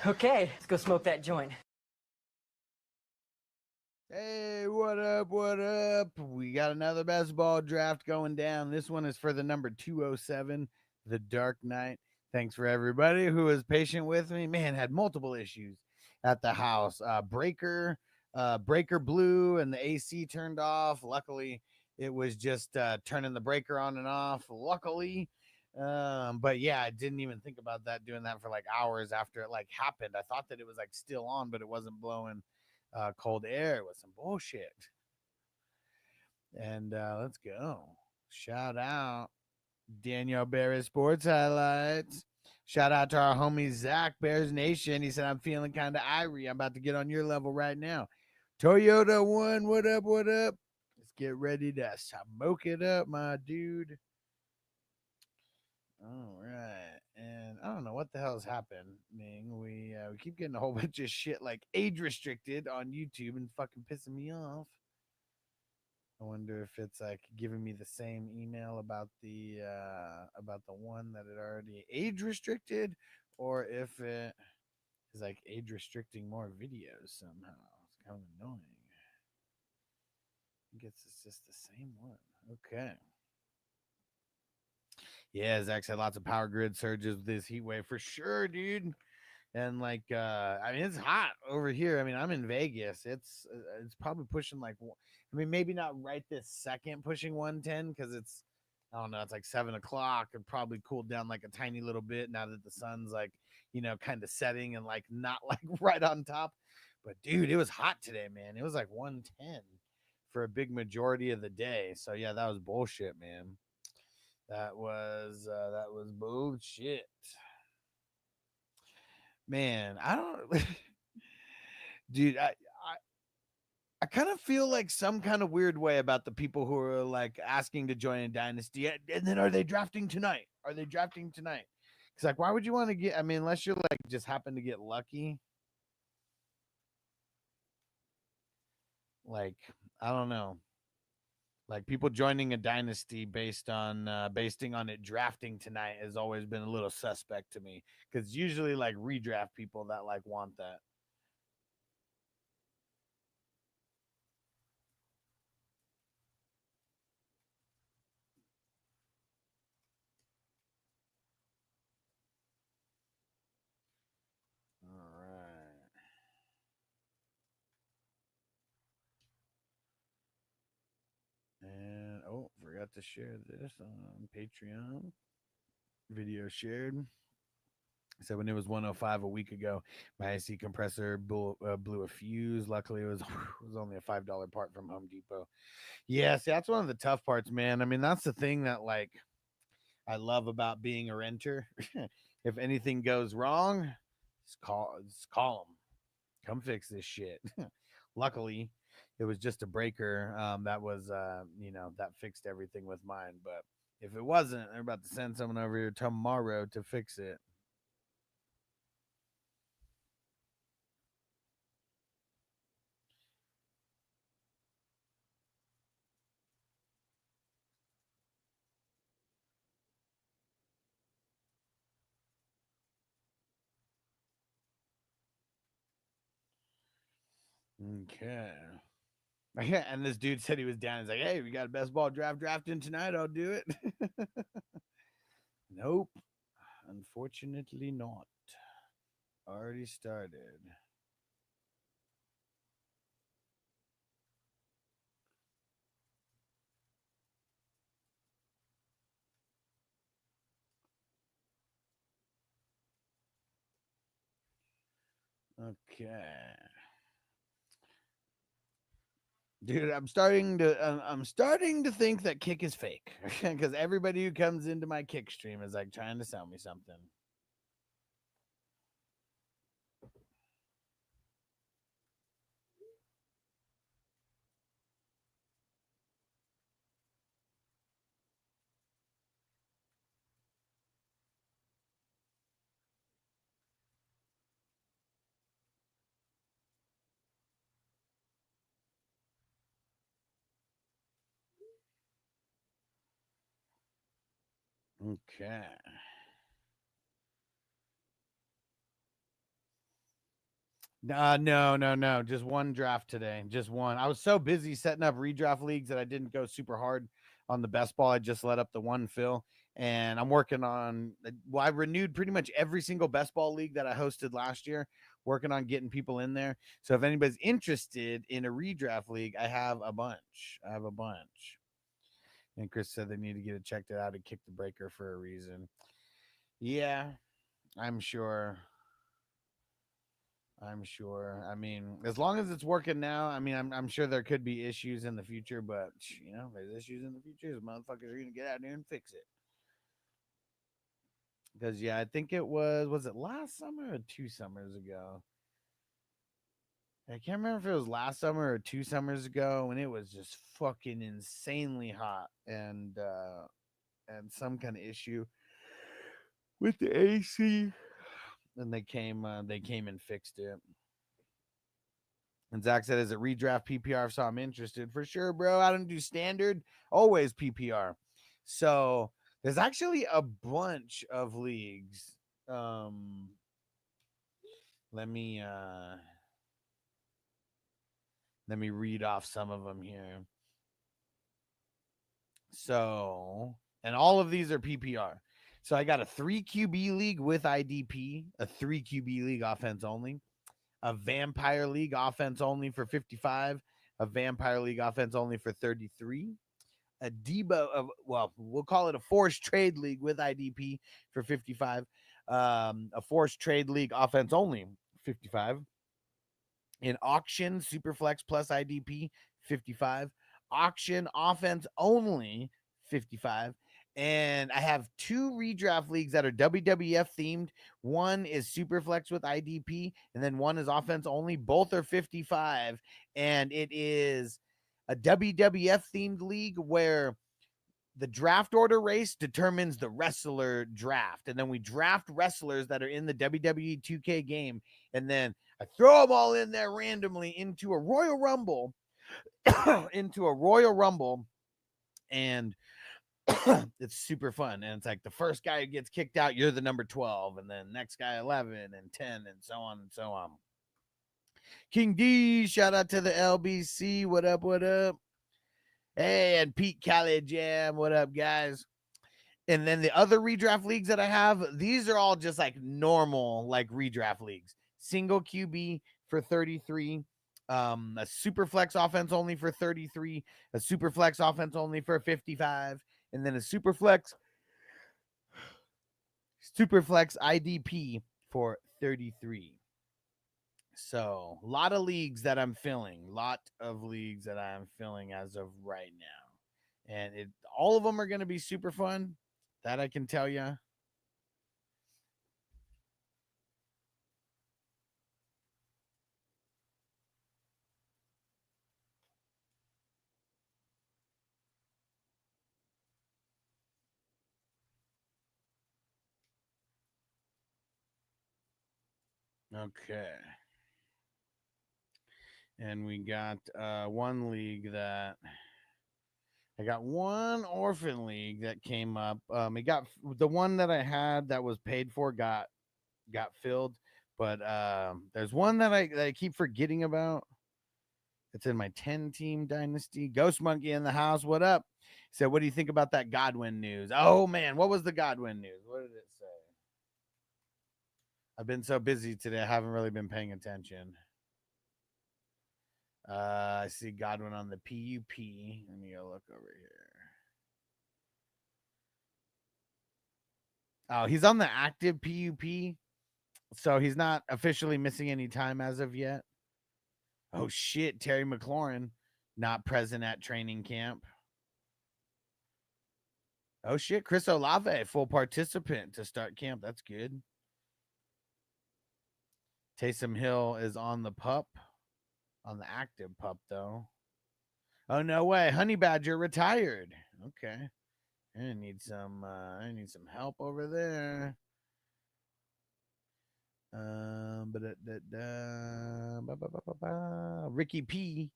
Okay, let's go smoke that joint. Hey, what up? What up? We got another basketball draft going down. This one is for the number 207, The Dark Knight. Thanks for everybody who was patient with me. Man, had multiple issues at the house. Breaker blew and the AC turned off. Luckily, it was just turning the breaker on and off. Luckily. But yeah, I didn't even think about that, doing that for like hours after it like happened. I thought that it was like still on, but it wasn't blowing cold air with some bullshit. And let's go. Shout out Daniel Barrett Sports Highlights. Shout out to our homie Zach Bears Nation. He said, I'm feeling kind of irie. I'm about to get on your level right now. Toyota One, what up? What up? Let's get ready to smoke it up, my dude. All right, and I don't know what the hell is happening. We keep getting a whole bunch of shit like age restricted on YouTube and fucking pissing me off. I wonder if it's like giving me the same email about the one that it already age restricted, or if it is like age restricting more videos somehow. It's kind of annoying. I guess it's just the same one. Okay. Yeah, Zach said lots of power grid surges with this heat wave for sure, dude. And like I mean, it's hot over here. I mean, I'm in Vegas. It's probably pushing like, I mean, maybe not right this second pushing 110 because it's, I don't know, it's like 7 o'clock. It probably cooled down like a tiny little bit now that the sun's like, kind of setting and like not like right on top. But dude, it was hot today, man. It was like 110 for a big majority of the day. So yeah, that was bullshit, man. That was bullshit. Man, I don't dude, I kind of feel like some kind of weird way about the people who are like asking to join a dynasty. And then are they drafting tonight? Are they drafting tonight? Because like, why would you want to get? I mean, unless you're like just happen to get lucky. Like, I don't know. Like people joining a dynasty basing on it drafting tonight has always been a little suspect to me. Because usually like redraft people that like want that. All right. And forgot to share this on Patreon. Video shared. So when it was 105 a week ago, my AC compressor blew a fuse. Luckily, it was it was only a $5 part from Home Depot. Yeah, see, that's one of the tough parts, man. I mean, that's the thing that like I love about being a renter. If anything goes wrong, just call them. Come fix this shit. Luckily, it was just a breaker that was that fixed everything with mine. But if it wasn't, they're about to send someone over here tomorrow to fix it. Okay. And this dude said he was down. He's like, "Hey, we got a best ball drafting tonight. I'll do it." Nope. Unfortunately not. Already started. Okay. Dude, I'm starting to think that kick is fake because everybody who comes into my kick stream is like trying to sell me something. Okay. No. Just one draft today. Just one. I was so busy setting up redraft leagues that I didn't go super hard on the best ball. I just let up the one fill. And I'm working on, well, I renewed pretty much every single best ball league that I hosted last year, working on getting people in there. So if anybody's interested in a redraft league, I have a bunch. And Chris said they need to get it checked out and kick the breaker for a reason. Yeah, I'm sure. I mean, as long as it's working now, I mean, I'm sure there could be issues in the future, but you know, there's issues in the future. The motherfuckers are gonna get out there and fix it. Because yeah, I think it was it last summer or 2 summers ago? I can't remember if it was last summer or 2 summers ago when it was just fucking insanely hot and some kind of issue with the AC, and they came and fixed it. And Zach said, "Is it redraft PPR?" So I'm interested for sure, bro. I don't do standard, always PPR. So there's actually a bunch of leagues. Let me read off some of them here. So, and all of these are PPR. So I got a 3 QB league with IDP, a 3 QB league offense only, a Vampire League offense only for 55, a Vampire League offense only for 33, a Debo, well, we'll call it a Forced Trade League with IDP for 55, a Forced Trade League offense only 55, an Auction Superflex plus IDP 55, Auction offense only 55, and I have 2 redraft leagues that are WWF themed. One is Superflex with IDP, and then one is offense only. Both are 55, and it is a WWF themed league where the draft order race determines the wrestler draft, and then we draft wrestlers that are in the WWE 2K game, and then I throw them all in there randomly into a Royal Rumble, and it's super fun. And it's like the first guy who gets kicked out, you're the number 12, and then next guy 11 and 10, and so on and so on. King D, shout out to the LBC. What up? What up? Hey, and Pete Cali Jam. What up, guys? And then the other redraft leagues that I have, these are all just like normal, like redraft leagues. Single QB for 33, a super flex offense only for 33, a super flex offense only for 55, and then a super flex IDP for 33. So a lot of leagues that I'm filling, as of right now. And all of them are going to be super fun. That I can tell you. Okay. And we got one league that I got one orphan league that came up. It got the one that I had that was paid for got filled, but there's one that I keep forgetting about. It's in my 10-team dynasty. Ghost Monkey in the house. What up? So, what do you think about that Godwin news? Oh man, what was the Godwin news? What did it say? I've been so busy today, I haven't really been paying attention. I see Godwin on the PUP. Let me go look over here. Oh, he's on the active PUP, so he's not officially missing any time as of yet. Oh shit, Terry McLaurin not present at training camp. Oh shit, Chris Olave full participant to start camp. That's good. Taysom Hill is on the pup, on the active pup though. Oh no way, Honey Badger retired. Okay, I need some help over there. Ricky P.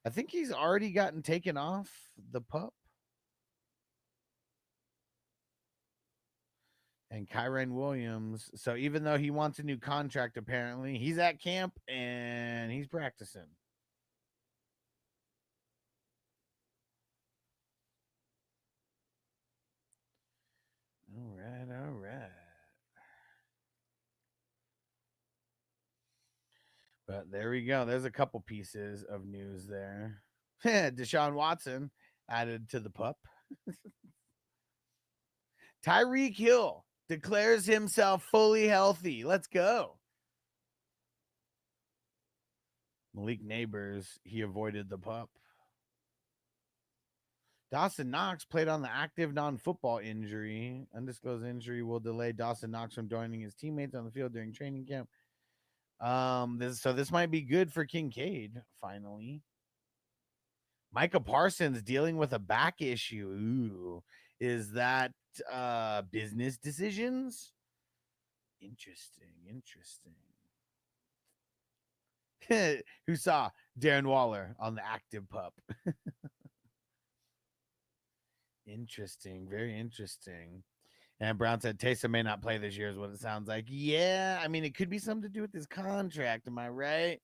I think he's already gotten taken off the pup. And Kyren Williams. So even though he wants a new contract, apparently he's at camp, and man. He's practicing. All right, all right. But there we go. There's a couple pieces of news there. Deshaun Watson added to the pup. Tyreek Hill declares himself fully healthy. Let's go. Malik Neighbors, he avoided the pup. Dawson Knox played on the active non-football injury. Undisclosed injury will delay Dawson Knox from joining his teammates on the field during training camp. This might be good for Kincaid, finally. Micah Parsons dealing with a back issue. Ooh, is that business decisions? Interesting. Who saw Darren Waller on the active pup? Interesting, very interesting. And Brown said Taysom may not play this year is what it sounds like. Yeah, I mean, it could be something to do with his contract. Am I right?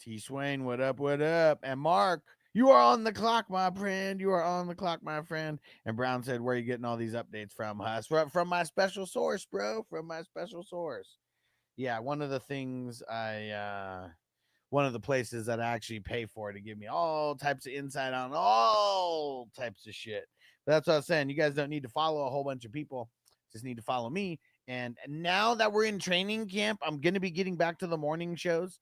T. Swain, what up, what up? And Mark, you are on the clock, my friend. You are on the clock, my friend. And Brown said, where are you getting all these updates from, Huss? From my special source, bro. From my special source. Yeah, one of the things one of the places that I actually pay for to give me all types of insight on all types of shit. But that's what I was saying. You guys don't need to follow a whole bunch of people. Just need to follow me. And now that we're in training camp, I'm going to be getting back to the morning shows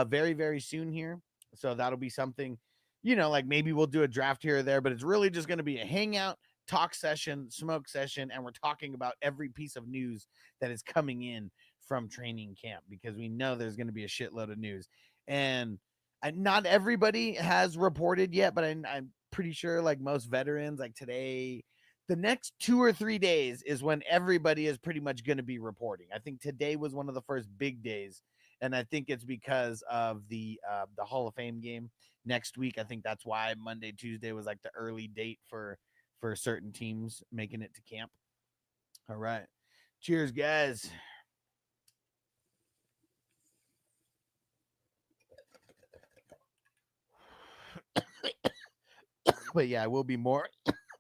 very, very soon here. So that'll be something, like maybe we'll do a draft here or there, but it's really just going to be a hangout, talk session, smoke session, and we're talking about every piece of news that is coming in from training camp because we know there's going to be a shitload of news. And not everybody has reported yet, but I'm pretty sure like most veterans, like today, the next 2 or 3 days is when everybody is pretty much going to be reporting. I think today was one of the first big days, and I think it's because of the Hall of Fame game next week. I think that's why Monday, Tuesday was like the early date for certain teams making it to camp. All right. Cheers, guys. But yeah, we'll be more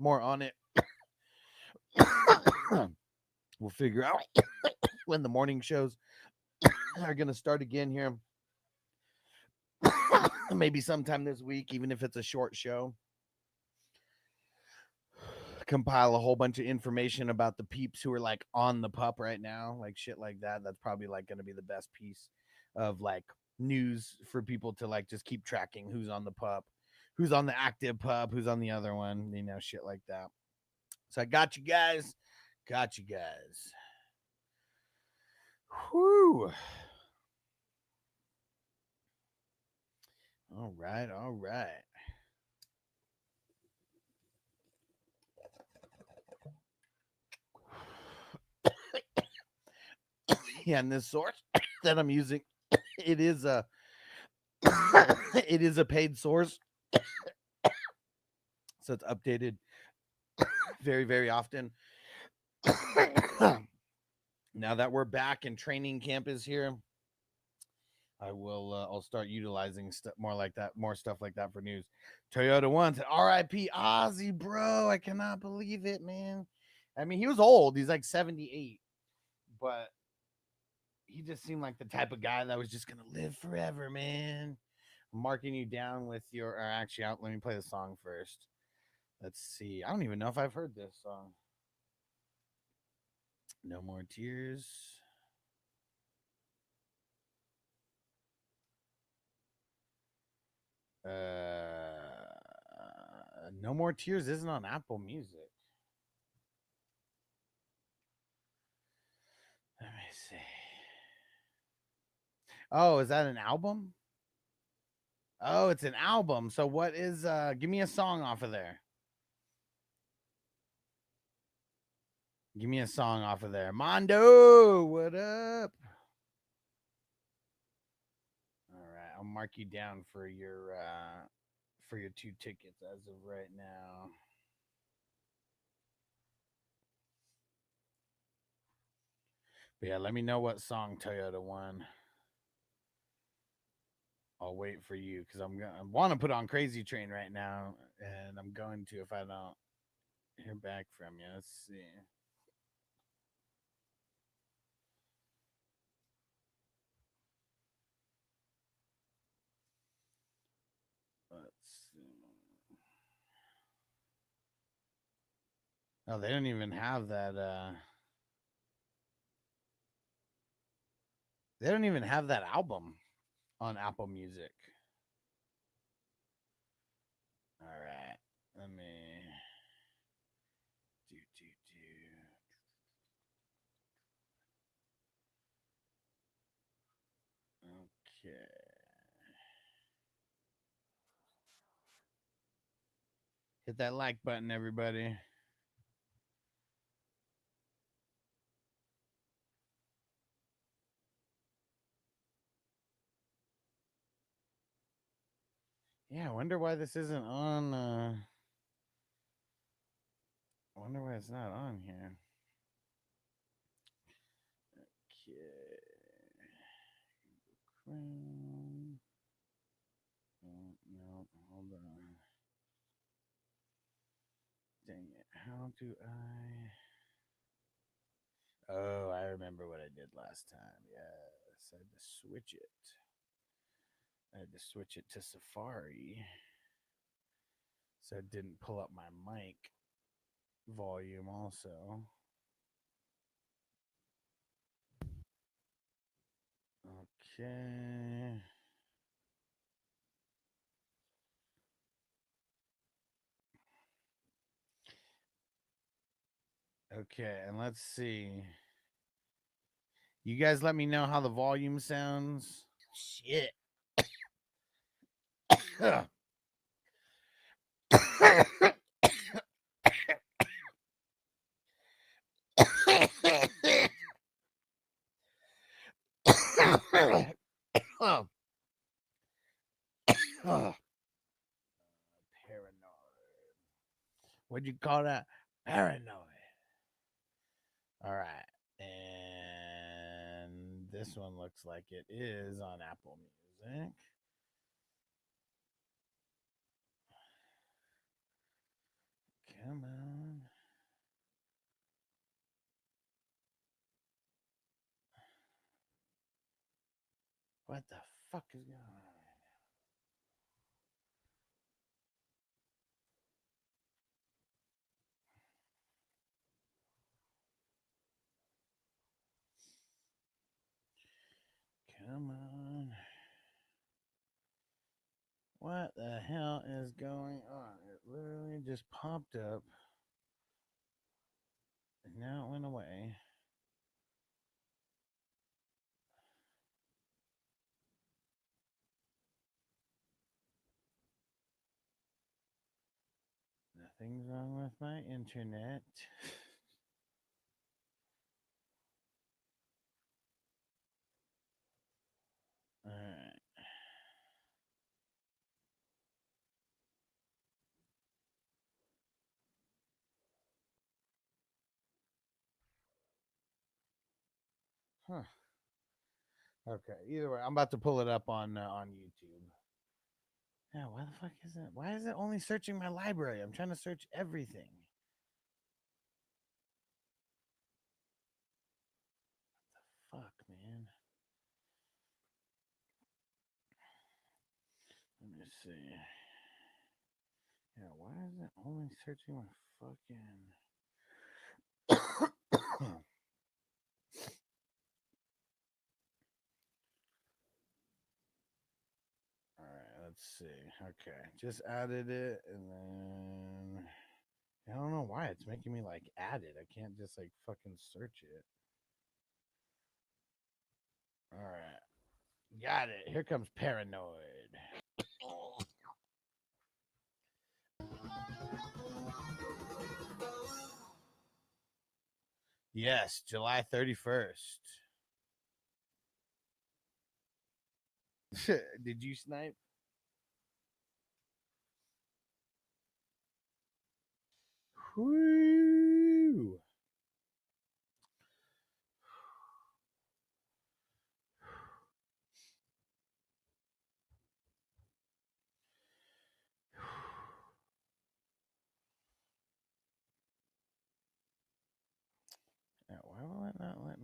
on it. We'll figure out when the morning shows are going to start again here. Maybe sometime this week, even if it's a short show. Compile a whole bunch of information about the peeps who are like on the pup right now, like shit like that. That's probably like going to be the best piece of like news for people to like just keep tracking who's on the pup, who's on the active pup, who's on the other one, shit like that. So I got you guys. Whew. All right. Yeah, and this source that I'm using, it is a paid source. So it's updated very, very often. Now that we're back and training camp is here, I will I'll start utilizing more stuff like that for news. Toyota One said RIP Ozzy, bro. I cannot believe it, man. I mean, he was old. He's like 78, but he just seemed like the type of guy that was just gonna live forever, man. I'm marking you down with your. Or actually, let me play the song first. Let's see. I don't even know if I've heard this song. No More Tears. No More Tears isn't on Apple Music. Let me see. Oh, is that an album? Oh, it's an album. So what is give me a song off of there. Give me a song off of there. Mondo, what up? All right, I'll mark you down for your 2 tickets as of right now. But yeah, let me know what song Toyota won. I'll wait for you because I want to put on Crazy Train right now, and I'm going to if I don't hear back from you. Let's see. Let's see. Oh, they don't even have that. They don't even have that album on Apple Music. All right, let me do. Okay. Hit that like button, everybody. Yeah, I wonder why this isn't on. I wonder why it's not on here. Okay. Chrome. Oh, no, hold on. Dang it. How do I. Oh, I remember what I did last time. Yes, I had to switch it. I had to switch it to Safari. So it didn't pull up my mic volume also. Okay. Okay, and let's see. You guys let me know how the volume sounds. Shit. Oh. Oh. Paranoid. What'd you call that? Paranoid. All right. And this one looks like it is on Apple Music. Come on. What the fuck is going on? Come on. What the hell is going on? It literally just popped up. And now it went away. Nothing's wrong with my internet. All right. Huh. Okay. Either way, I'm about to pull it up on YouTube. Yeah. Why the fuck is it? Why is it only searching my library? I'm trying to search everything. What the fuck, man? Let me see. Yeah. Why is it only searching my fucking? All right, let's see. Okay, just added it, and then I don't know why it's making me like add it. I can't just like fucking search it. All right, got it. Here comes Paranoid. Yes, July 31st. Did you snipe? Whoo!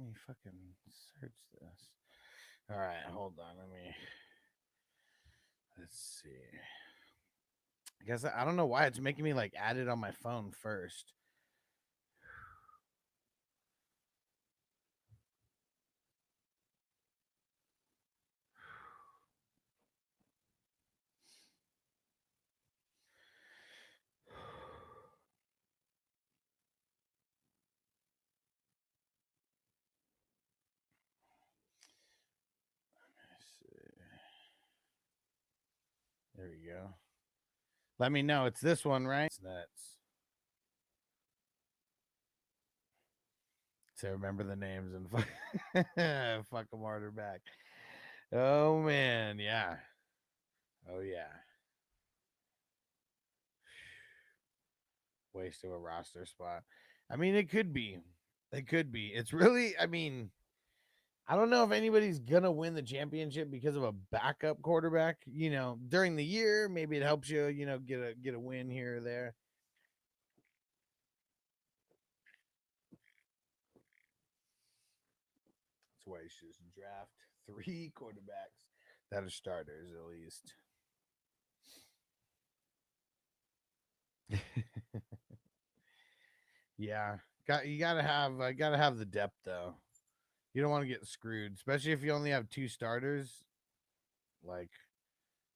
me fucking search this. All right, hold on. Let's see. I guess I don't know why it's making me like add it on my phone first. Let's see. There we go. Let me know. It's this one, right? It's nuts. So remember the names and fuck them harder back. Oh man, yeah. Oh yeah. Waste of a roster spot. I mean, it could be. It could be. It's really. I mean, I don't know if anybody's gonna win the championship because of a backup quarterback. You know, during the year, maybe it helps you. You know, get a win here or there. That's why you should draft 3 quarterbacks that are starters at least. Yeah, gotta have the depth though. You don't want to get screwed, especially if you only have 2 starters. Like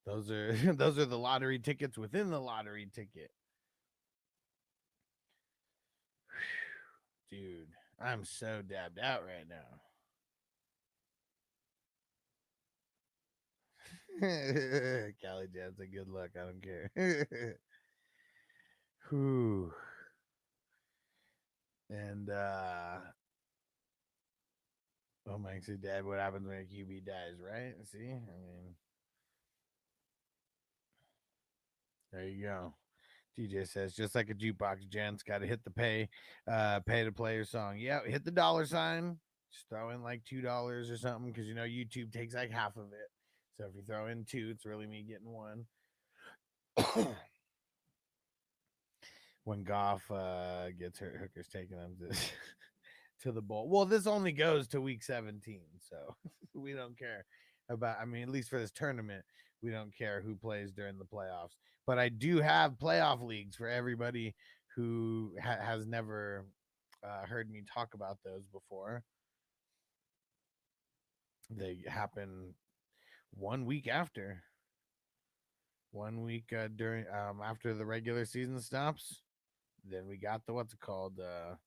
those are those are the lottery tickets within the lottery ticket. Dude, I'm so dabbed out right now. Callie Jansen, good luck. I don't care. Whew. And oh my dad, what happens when a QB dies, right? See? I mean, there you go. TJ says, just like a jukebox, gents, got to hit the pay to play your song. Yeah, hit the dollar sign. Just throw in like $2 or something because you know YouTube takes like half of it. So if you throw in 2, it's really me getting 1. When Goff gets hurt, Hooker's taking them to the bowl. Well, this only goes to week 17, so we don't care about. I mean, at least for this tournament, we don't care who plays during the playoffs. But I do have playoff leagues for everybody who has never heard me talk about those before. They happen 1 week after. 1 week during after the regular season stops. Then we got the what's it called? Then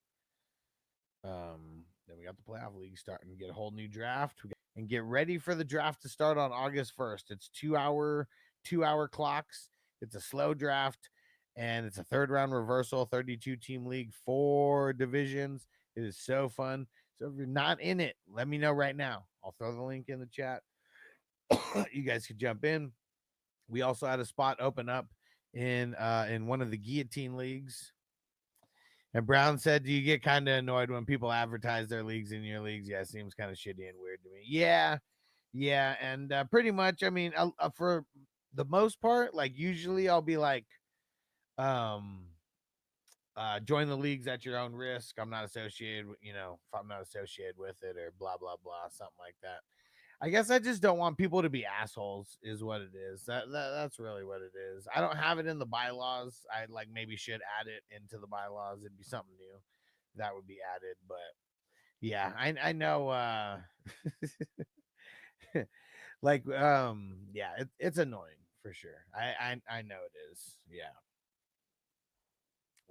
we got the playoff league starting to get a whole new draft and get ready for the draft to start on August 1st. It's 2-hour clocks. It's a slow draft and it's a 3rd round reversal, 32 team league, 4 divisions. It is so fun. So if you're not in it, let me know right now. I'll throw the link in the chat. You guys could jump in. We also had a spot open up in one of the guillotine leagues. And Brown said, do you get kind of annoyed when people advertise their leagues in your leagues? Yeah, it seems kind of shitty and weird to me. Yeah. And pretty much, I mean, for the most part, like usually I'll be like, join the leagues at your own risk. I'm not associated with, if I'm not associated with it or blah, blah, blah, something like that. I guess I just don't want people to be assholes is what it is. That's really what it is. I don't have it in the bylaws. I like maybe should add it into the bylaws. It'd be something new that would be added. But yeah, I know like yeah, it's annoying for sure. I know it is. Yeah.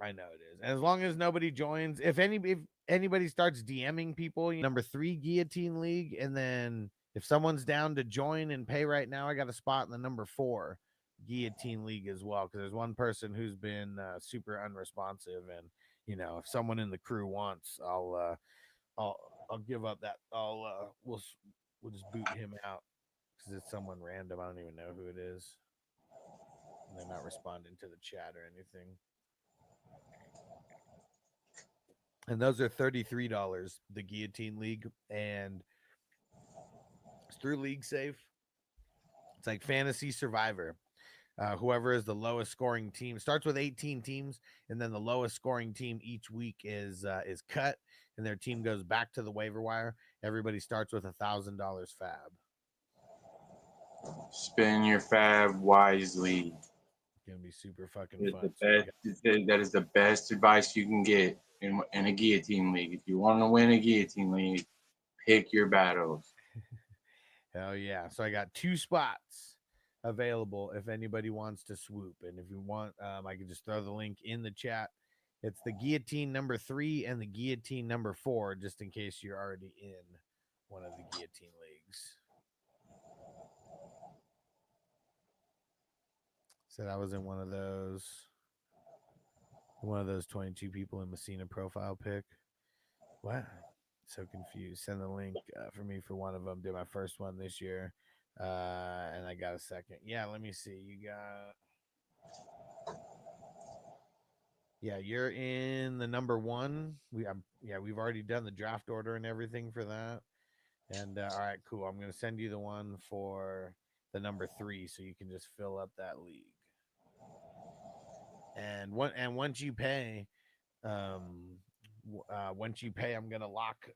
I know it is. And as long as nobody joins, if anybody starts DMing people, number 3 guillotine league, and then if someone's down to join and pay right now, I got a spot in the number 4 guillotine league as well because there's one person who's been super unresponsive, and if someone in the crew wants, I'll give up that. We'll just boot him out because it's someone random. I don't even know who it is. And they're not responding to the chat or anything. And those are $33, the Guillotine League, and it's through League Safe. It's like Fantasy Survivor. Whoever is the lowest scoring team starts with 18 teams, and then the lowest scoring team each week is cut, and their team goes back to the waiver wire. Everybody starts with $1,000 fab. Spend your fab wisely. It's gonna be super fucking It's fun. the best, that is the best advice you can get in a guillotine league. If you want to win a guillotine league, pick your battles. Hell yeah! So I got 2 spots available if anybody wants to swoop, and if you want, I can just throw the link in the chat. It's the guillotine number 3 and the guillotine number 4, just in case you're already in one of the guillotine leagues. Said I was in one of those 22 people in Messina profile pick. What? So confused. Send the link for me for one of them. Did my first one this year, and I got a second. Yeah, let me see. You got. Yeah, you're in the number 1. We've already done the draft order and everything for that. And all right, cool. I'm gonna send you the one for the number 3, so you can just fill up that league. And once you pay, I'm gonna lock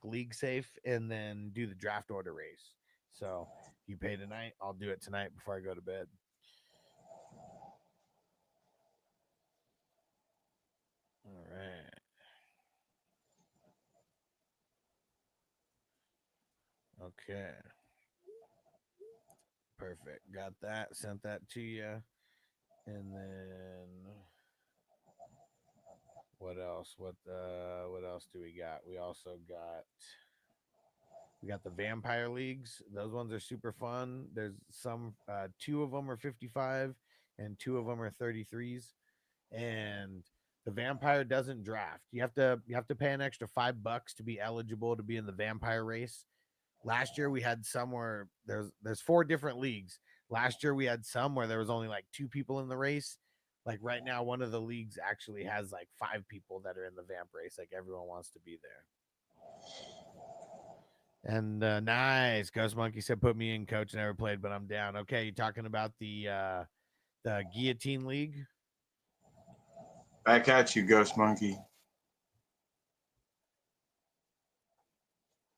league safe and then do the draft order race. So if you pay tonight, I'll do it tonight before I go to bed. All right. Okay. Perfect. Got that. Sent that to you. And then what else? What else do we got? We got the vampire leagues. Those ones are super fun. There's some 2 of them are 55 and 2 of them are 33s. And the vampire doesn't draft. You have to pay an extra $5 to be eligible to be in the vampire race. Last year we had some where there's 4 different leagues. Last year we had some where there was only like 2 people in the race. Like right now, one of the leagues actually has like 5 people that are in the vamp race. Like everyone wants to be there. And nice. Ghost Monkey said, put me in, coach. Never played, but I'm down. Okay, you talking about the guillotine league? Back at you, Ghost Monkey.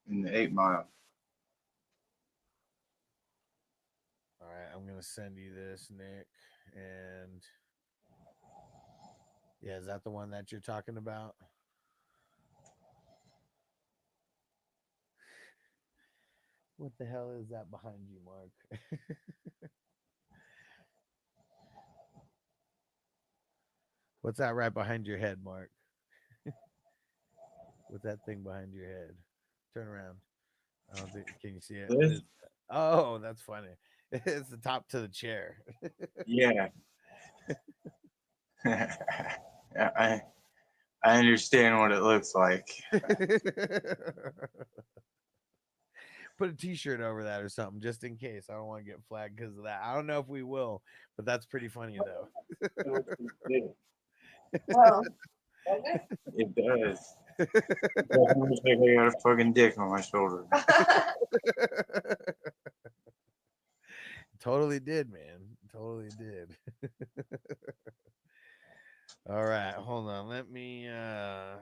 In the 8 Mile. All right, I'm gonna send you this, Nick. And yeah, is that the one that you're talking about? What the hell is that behind you, Mark? What's that right behind your head, Mark? What's that thing behind your head? Turn around. I don't think. Can you see it? What is that? Oh, that's funny. It's the top to the chair. Yeah. I understand what it looks like. Put a t-shirt over that or something just in case. I don't want to get flagged because of that. I don't know if we will, but that's pretty funny though. Well, It does. It looks like I got a fucking dick on my shoulder. Totally did, man. Totally did. All right, hold on. Let me okay,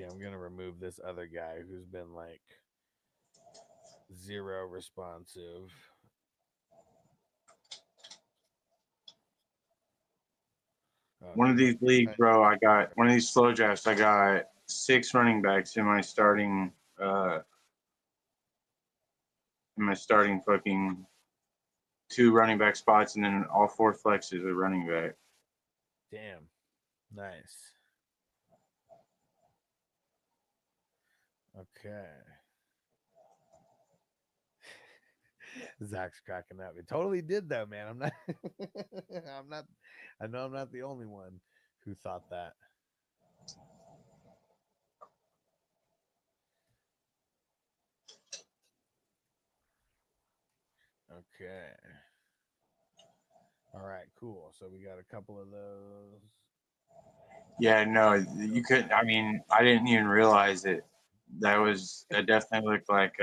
I'm gonna remove this other guy who's been like 0 responsive. One of these leagues, bro, I got one of these slow drafts. I got 6 running backs in my starting fucking 2 running back spots, and then all 4 flexes are running back. Damn. Nice. Okay. Zach's cracking up. It totally did though, man. I'm not I know I'm not the only one who thought that. Okay. All right, cool. So we got a couple of those. Yeah, no, you couldn't. I mean, I didn't even realize it. That definitely looked like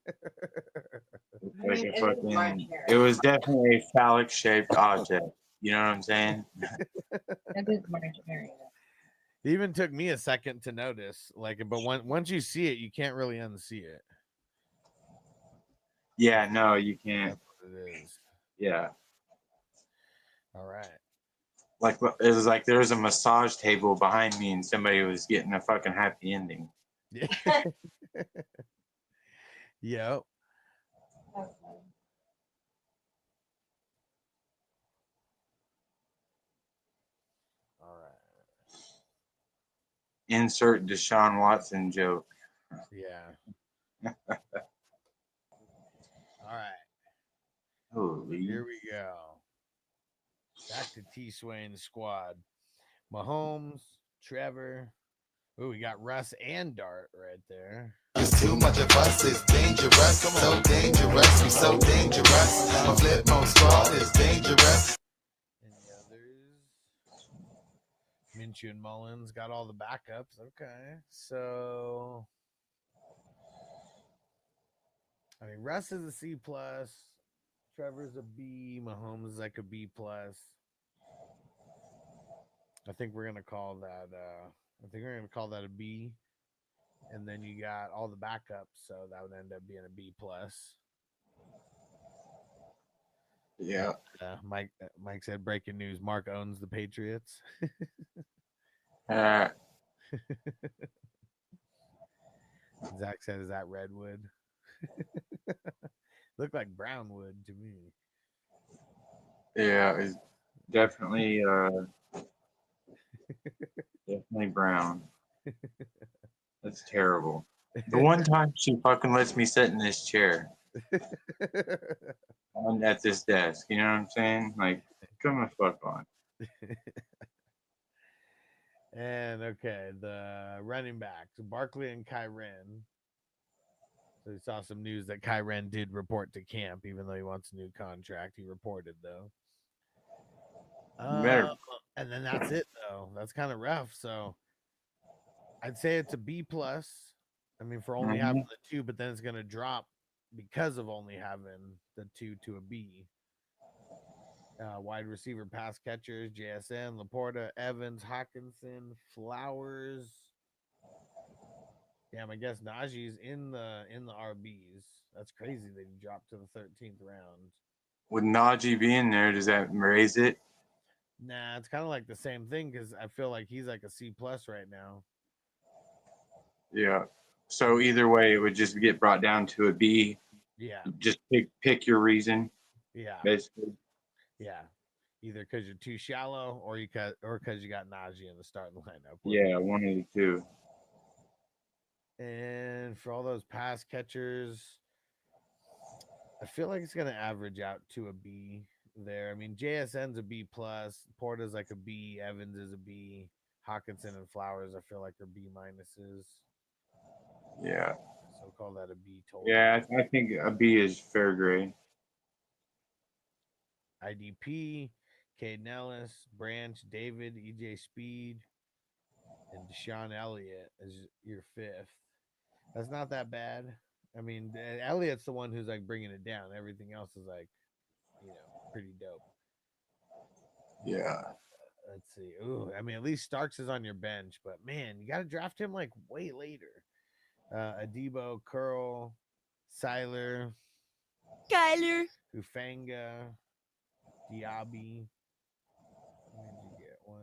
Like mean, a it is fucking, March it was definitely a phallic shaped object. You know what I'm saying? It is March area. It even took me a second to notice, like, but once you see it, you can't really unsee it. Yeah, no, you can't. That's what it is. Yeah. All right. Like it was like there was a massage table behind me and somebody was getting a fucking happy ending. Yeah. Yep. All right. Insert Deshaun Watson joke. Yeah. All right. Holy. Here we go. Back to T Swain's squad. Mahomes, Trevor. Oh, we got Russ and Dart right there. It's too much of us, it's dangerous. So dangerous, we so dangerous. My flip mode squad is dangerous. Any others? Minshew and Mullins got all the backups. Okay. So I mean Russ is a C plus. Trevor's a B. Mahomes is like a B plus. I think we're gonna call that a B. And then you got all the backups, so that would end up being a B plus. Yeah. Mike said breaking news: Mark owns the Patriots. Zach said, "Is that redwood?" Looked like brownwood to me. Yeah, it's definitely definitely brown. That's terrible. The one time she fucking lets me sit in this chair at this desk, you know what I'm saying? Like, come the fuck on. And okay, the running backs, Barkley and Kyren. So we saw some news that Kyren did report to camp, even though he wants a new contract. He reported though. Better. And then that's it though. That's kind of rough. So I'd say it's a B plus. I mean, for only having the two, but then it's gonna drop because of only having the two to a B. Wide receiver pass catchers, JSN, Laporta, Evans, Hawkinson, Flowers. Damn, I guess Najee's in the RBs. That's crazy that he dropped to the 13th round. With Najee being there, does that raise it? Nah, it's kind of like the same thing because I feel like he's like a C plus right now. Yeah. So either way, it would just get brought down to a B. Yeah. Just pick your reason. Yeah. Basically. Yeah. Either because you're too shallow or because you got Najee in the starting lineup. Yeah, one of the two. And for all those pass catchers, I feel like it's gonna average out to a B there. I mean, JSN's a B plus, Porta's like a B, Evans is a B, Hawkinson and Flowers I feel like are B minuses. Yeah. So we'll call that a B total. Yeah, I think a B is fair grade. IDP, Cade Nellis, Branch, David, EJ Speed, and Deshaun Elliott is your fifth. That's not that bad. I mean, Elliott's the one who's like bringing it down. Everything else is like, pretty dope. Yeah. Let's see. Ooh, I mean, at least Starks is on your bench, but man, you got to draft him like way later. Adebo, Curl, Seiler, Skyler. Hufanga, Diaby. Where did you get? 1,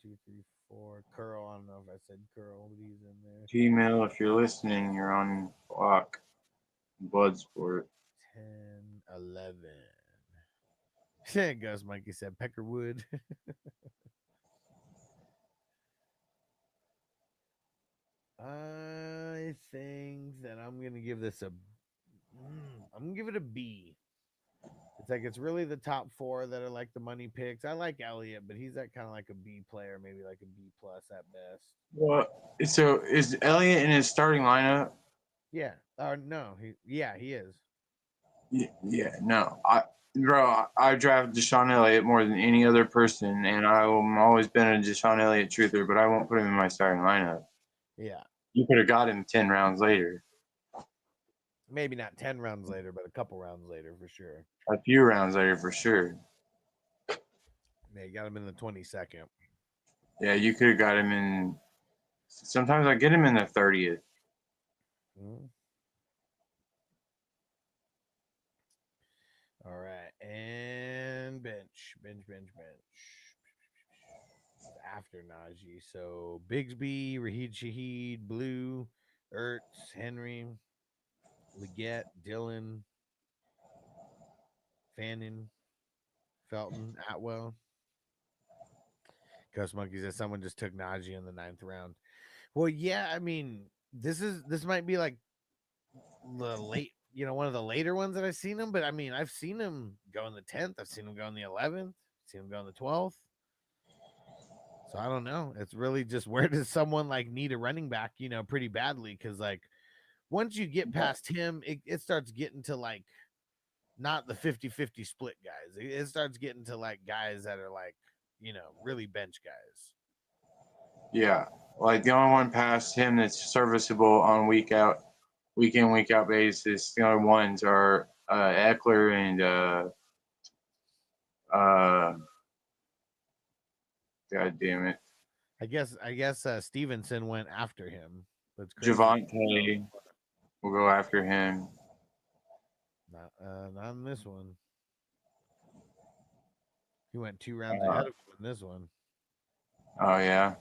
2, 3, 4. Curl. I don't know if I said Curl, but he's in there. Gmail, if you're listening, you're on block. Bloodsport. 10, 11. Ghost Monkey said Peckerwood. I think that I'm gonna give this I'm gonna give it a B. It's like it's really the top four that are like the money picks. I like Elliott, but he's that kind of like a B player, maybe like a B plus at best. Well, so is Elliott in his starting lineup? Yeah. No, he is. Yeah, no. I draft Deshaun Elliott more than any other person, and I've always been a Deshaun Elliott truther, but I won't put him in my starting lineup. Yeah. You could have got him 10 rounds later. Maybe not 10 rounds later, but a couple rounds later for sure. A few rounds later for sure. Yeah, you got him in the 22nd. Yeah, you could have got him in. Sometimes I get him in the 30th. Mhm. All right, and bench. After Najee, so Bigsby, Raheed Shaheed, Blue, Ertz, Henry, Leggett, Dillon, Fannin, Felton, Atwell. Ghost Monkey says someone just took Najee in the 9th round. Well, yeah, I mean, this might be like the late, one of the later ones that I've seen him, but I mean, I've seen him go in the 10th, I've seen him go in the 11th, seen him go in the 12th. So I don't know. It's really just where does someone like need a running back, pretty badly? Because like once you get past him, it starts getting to like not the 50-50 split guys. It starts getting to like guys that are like, really bench guys. Yeah, like the only one past him that's serviceable on week in, week out basis. The only ones are Eckler and God damn it, I guess Stevenson went after him. That's crazy. Javante will go after him. Not in this one. He went 2 rounds ahead of him in this one. Oh yeah,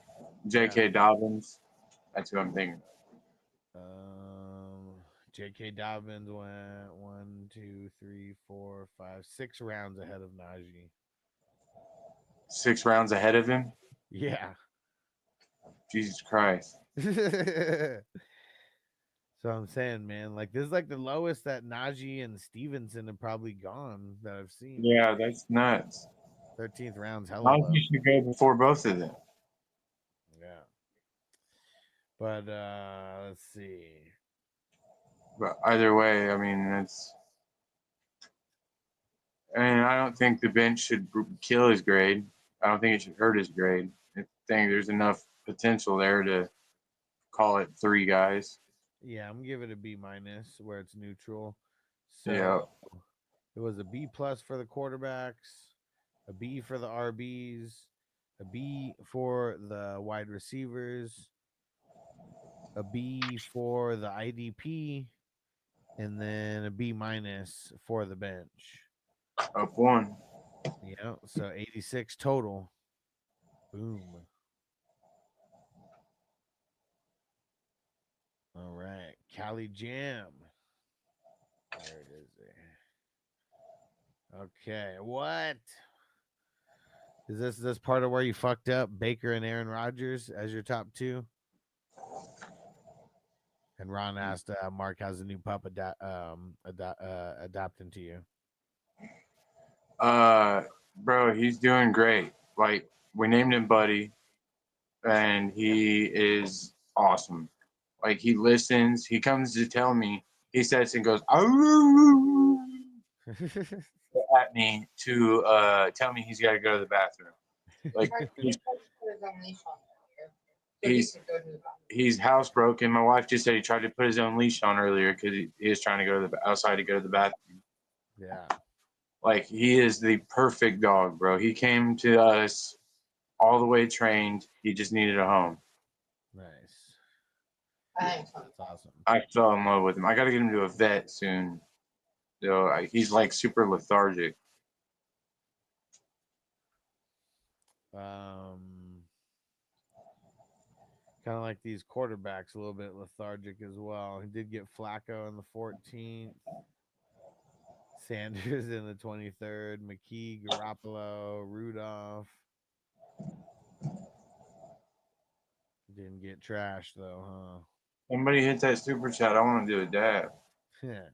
J.K. Dobbins. That's who I'm thinking. J.K. Dobbins went 1, 2, 3, 4, 5, 6 rounds ahead of Najee. 6 rounds ahead of him. Yeah. Jesus Christ. So I'm saying, man, like this is like the lowest that Najee and Stevenson have probably gone that I've seen. Yeah, that's nuts. 13th round's hella low. Najee should go before both of them. Yeah. But let's see. But either way, I mean, I don't think the bench should kill his grade. I don't think it should hurt his grade. I think there's enough potential there to call it 3 guys. Yeah, I'm gonna give it a B- where it's neutral. So Yeah. it was a B+ for the quarterbacks, a B for the RBs, a B for the wide receivers, a B for the IDP, and then a B- for the bench. Up 1. Yeah, so 86 total. Boom. All right, Cali Jam. Where it is there? Okay, what is this part of where you fucked up Baker and Aaron Rodgers as your top 2? And Ron asked Mark, how's the new pup adapting to you? Bro, he's doing great. Like, we named him Buddy, and he is awesome. Like, he listens. He comes to tell me. He sits and goes, "Arr!" at me to tell me he's got to go to the bathroom. Like, he's housebroken. My wife just said he tried to put his own leash on earlier because he is trying to go to the outside to go to the bathroom. Yeah. Like, he is the perfect dog, bro. He came to us all the way trained. He just needed a home. Nice. That's awesome. I fell in love with him. I got to get him to a vet soon. So he's like super lethargic. Kind of like these quarterbacks, a little bit lethargic as well. He did get Flacco in the 14th, Sanders in the 23rd, McKee, Garoppolo, Rudolph. Didn't get trashed though, huh? Somebody hit that super chat. I want to do a dab. Yeah.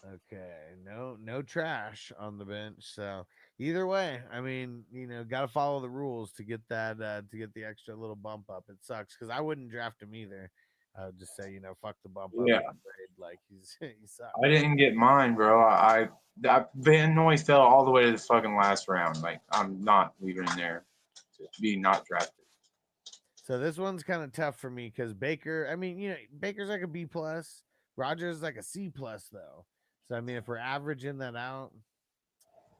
Okay, no trash on the bench. So either way, I mean, got to follow the rules to get that to get the extra little bump up. It sucks because I wouldn't draft him either. I would just say, fuck the bump up. Yeah. Like he sucks. I didn't get mine, bro. Van Noy fell all the way to the fucking last round. Like, I'm not leaving him there to be not drafted. So this one's kind of tough for me because Baker. I mean, Baker's like a B+. Rogers is like a C plus though. So I mean, if we're averaging that out,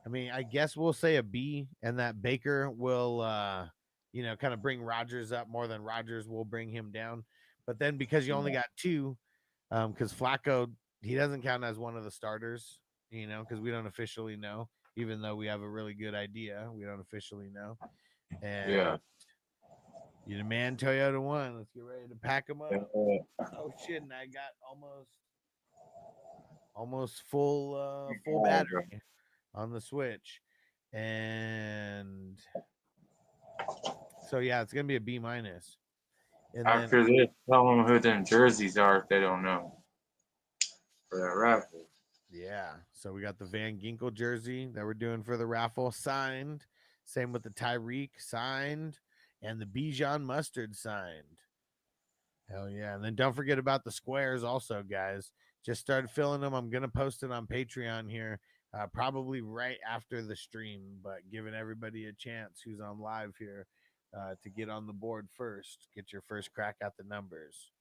I mean, I guess we'll say a B, and that Baker will, kind of bring Rogers up more than Rogers will bring him down. But then because you only got two, because Flacco, he doesn't count as one of the starters, because we don't officially know, even though we have a really good idea, we don't officially know. And Yeah. you the man, Toyota won. Let's get ready to pack them up. Yeah. Oh shit! And I got almost full battery on the Switch, and so yeah, it's gonna be a B minus. And After this, tell them who them jerseys are if they don't know. For that raffle. yeah, so we got the Van Ginkel jersey that we're doing for the raffle signed. Same with the Tyreek signed, and the Bijan Mustard signed. Hell yeah! And then don't forget about the squares, also, guys. Just started filling them. I'm gonna post it on Patreon here, probably right after the stream, but giving everybody a chance who's on live here to get on the board first. Get your first crack at the numbers.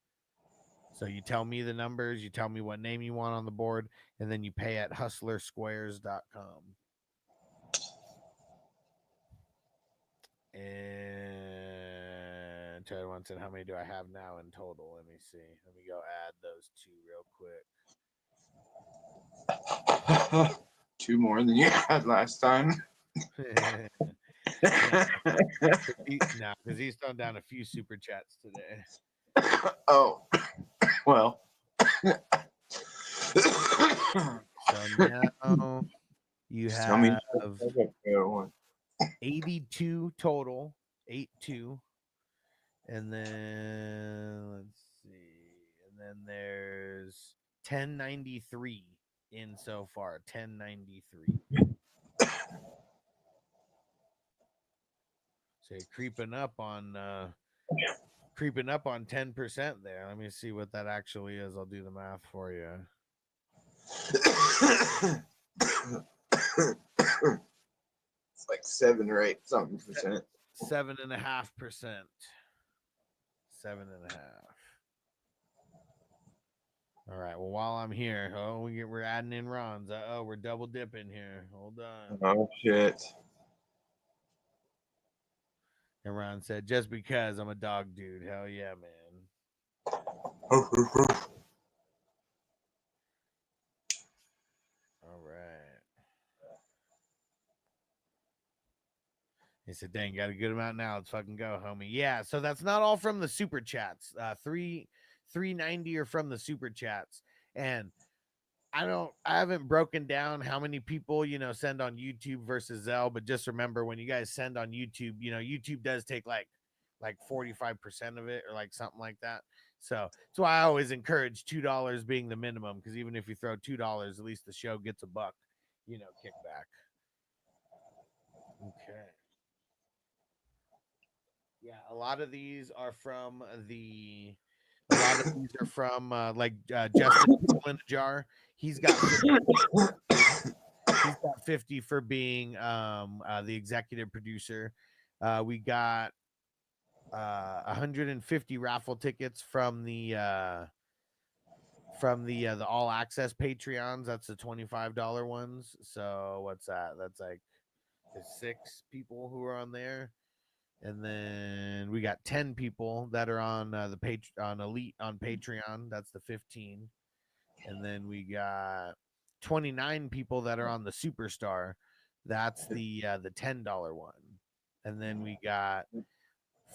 So you tell me the numbers, you tell me what name you want on the board, and then you pay at hustlersquares.com. And Charlie wants to, how many do I have now in total? Let me see. Let me go add those two real quick. 2 more than you had last time. No, because he's thrown down a few super chats today. Oh, well. So now you have 82 total, 82. And then let's see. And then there's 1093 in so far. 1093. So you're creeping up on 10% there. Let me see what that actually is. I'll do the math for you. It's like 7 or 8 something percent. 7.5%. 7.5. All right. Well, while I'm here, we're adding in Ron's. We're double dipping here. Hold on. Oh shit. And Ron said, just because I'm a dog dude. Hell yeah, man. All right. He said, dang, got a good amount now. Let's fucking go, homie. Yeah, so that's not all from the super chats. 390 are from the super chats. And I haven't broken down how many people, send on YouTube versus Zelle, but just remember when you guys send on YouTube, YouTube does take like 45% of it or like something like that. So that's why I always encourage $2 being the minimum, because even if you throw $2, at least the show gets a buck, kickback. Okay. Yeah, a lot of these are from Justin Jar. He's got 50 for being the executive producer. We got 150 raffle tickets from the all access Patreons. That's the $25 ones. So what's that? That's like there's 6 people who are on there. And then we got 10 people that are on on Elite on Patreon. That's the 15. And then we got 29 people that are on the Superstar. That's the $10 one. And then we got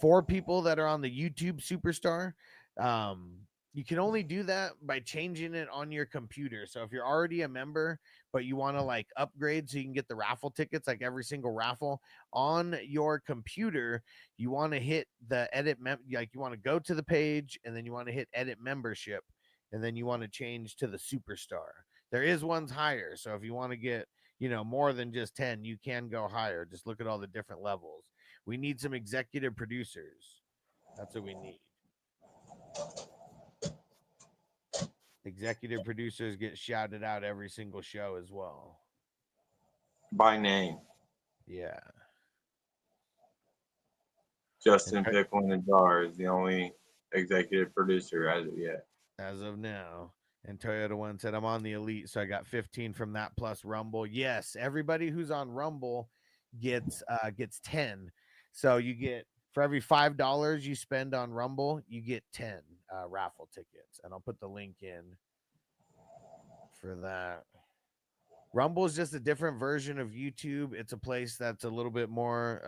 4 people that are on the YouTube Superstar. You can only do that by changing it on your computer. So if you're already a member, but you want to like upgrade so you can get the raffle tickets, like every single raffle on your computer, you want to hit the edit, you want to go to the page and then you want to hit edit membership. And then you want to change to the Superstar. There is ones higher. So if you want to get, more than just 10, you can go higher. Just look at all the different levels. We need some executive producers. That's what we need. Executive producers get shouted out every single show as well. By name. Yeah. Justin Pickle in the Jar is the only executive producer as of yet. As of now. And Toyota One said, I'm on the Elite, so I got 15 from that plus Rumble. Yes, everybody who's on Rumble gets 10. So you get, for every $5 you spend on Rumble, you get 10 raffle tickets. And I'll put the link in for that. Rumble is just a different version of YouTube. It's a place that's a little bit more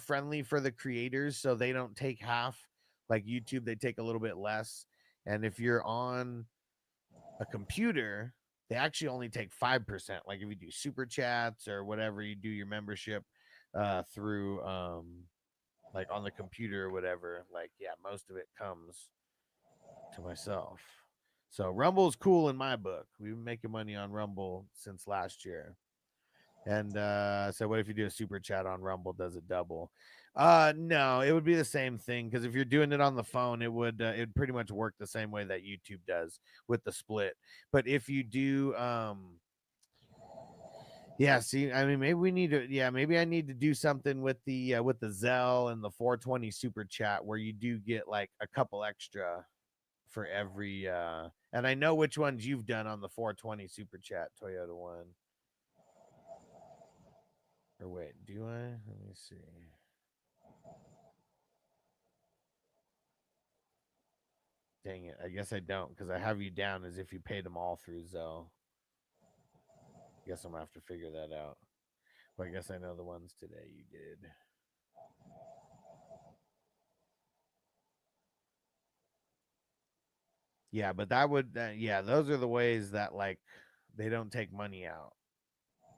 friendly for the creators, so they don't take half. Like YouTube, they take a little bit less. And if you're on a computer, they actually only take 5%. Like if you do super chats or whatever, you do your membership through like on the computer or whatever, like yeah, most of it comes to myself. So Rumble's cool in my book. We've been making money on Rumble since last year. And so what if you do a super chat on Rumble? Does it double? No, it would be the same thing, because if you're doing it on the phone, it'd pretty much work the same way that YouTube does with the split. But if you do yeah, see, I mean, maybe we need to, yeah, maybe I need to do something with the Zelle and the 420 super chat, where you do get like a couple extra for every and I know which ones you've done on the 420 super chat, Toyota One. Or wait, do I? Let me see. Dang it. I guess I don't, because I have you down as if you paid them all through Zelle. Guess I'm going to have to figure that out. Well, I guess I know the ones today you did. Yeah, but that would, yeah, those are the ways that, like, they don't take money out.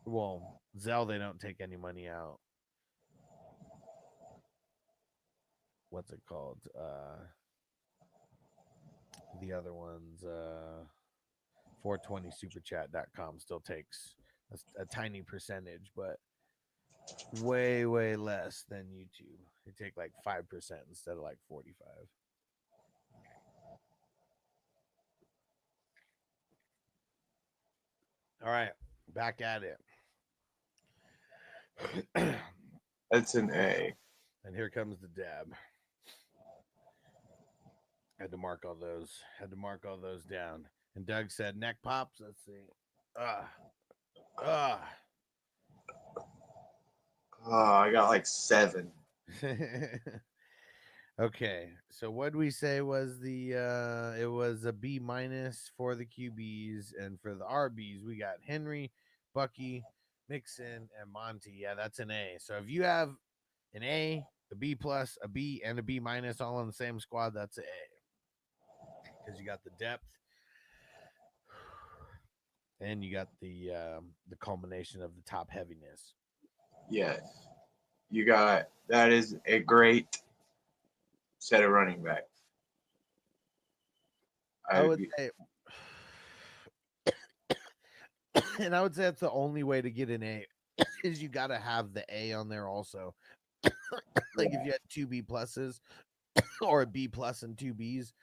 Well, Zelle, they don't take any money out. What's it called? The other ones, 420superchat.com still takes a tiny percentage, but way less than YouTube. They take like 5% instead of like 45. All right, back at it. That's an A. And here comes the dab. Had to mark all those down. And Doug said neck pops. Let's see. Oh, I got like 7. Okay, so what we say was it was a B- for the QBs, and for the RBs we got Henry, Bucky, Mixon, and Monty. Yeah, that's an A. So if you have an A, a B+, a B, and a B- all on the same squad, that's an A, because you got the depth and you got the culmination of the top heaviness. Yes. You got, that is a great set of running backs. I would say, and I would say that's the only way to get an A, is you got to have the A on there also. Like if you had 2 B+, or a B+ and 2 Bs,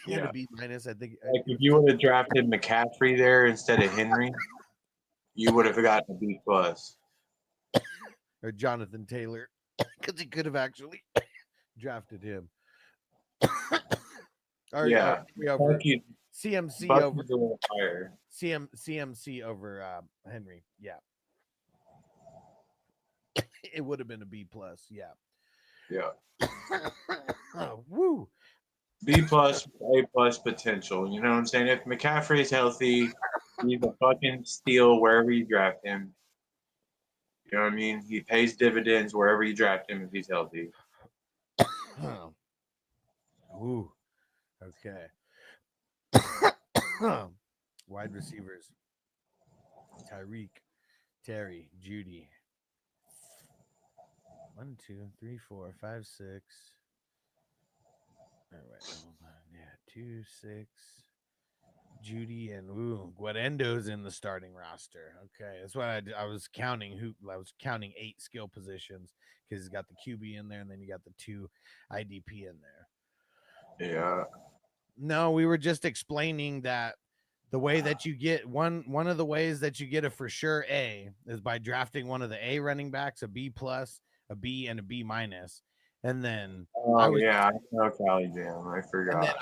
and a B-, I think. Like if you would have drafted McCaffrey there instead of Henry, you would have gotten a B+. Or Jonathan Taylor, because he could have actually drafted him. Or, yeah, over CMC over a little higher. CMC over Henry. Yeah, it would have been a B+. Yeah. Yeah. Oh, woo. B+, A+ potential. You know what I'm saying? If McCaffrey is healthy, he's a fucking steal wherever you draft him. You know what I mean? He pays dividends wherever you draft him if he's healthy. Ooh. Okay. Wide receivers: Tyreek, Terry, Judy. 1, 2, 3, 4, 5, 6. All right, hold on. Yeah, 2, 6. Judy and Guarendo's in the starting roster. Okay, that's what I was counting. I was counting 8 skill positions, because he's got the QB in there, and then you got the 2 IDP in there. Yeah. No, we were just explaining that the way that you get one of the ways that you get a for sure A is by drafting one of the A running backs, a B+, a B, and a B-. And then Oh yeah, I know Cali Jam. I forgot.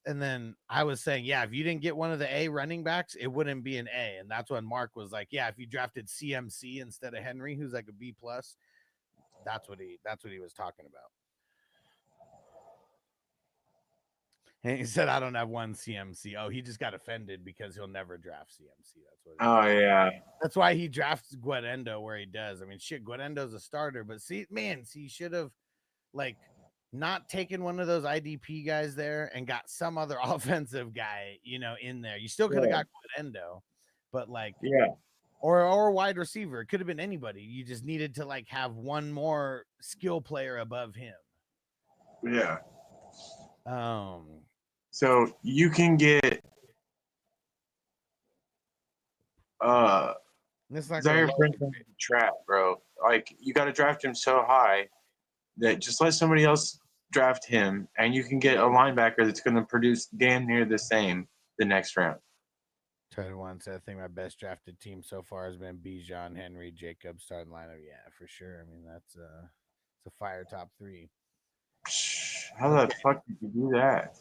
and then I was saying, yeah, if you didn't get one of the A running backs, it wouldn't be an A. And that's when Mark was like, yeah, if you drafted CMC instead of Henry, who's like a B plus, that's what he was talking about. And he said, I don't have one CMC. Oh, he just got offended because he'll never draft CMC. That's what. Oh yeah. That's why he drafts Guedendo where he does. I mean, shit, Guedendo's a starter, but he should have like not taken one of those IDP guys there and got some other offensive guy, in there. You still could have got Guedendo, but like, Yeah. or wide receiver. It could have been anybody. You just needed to like have one more skill player above him. Yeah. So you can get Zaire Franklin trap, bro. Like you got to draft him so high that just let somebody else draft him, and you can get a linebacker that's going to produce damn near the same the next round. Treaded once. I think my best drafted team so far has been Bijan, Henry, Jacobs, starting lineup. Yeah, for sure. I mean, it's a fire top 3. How the fuck did you do that?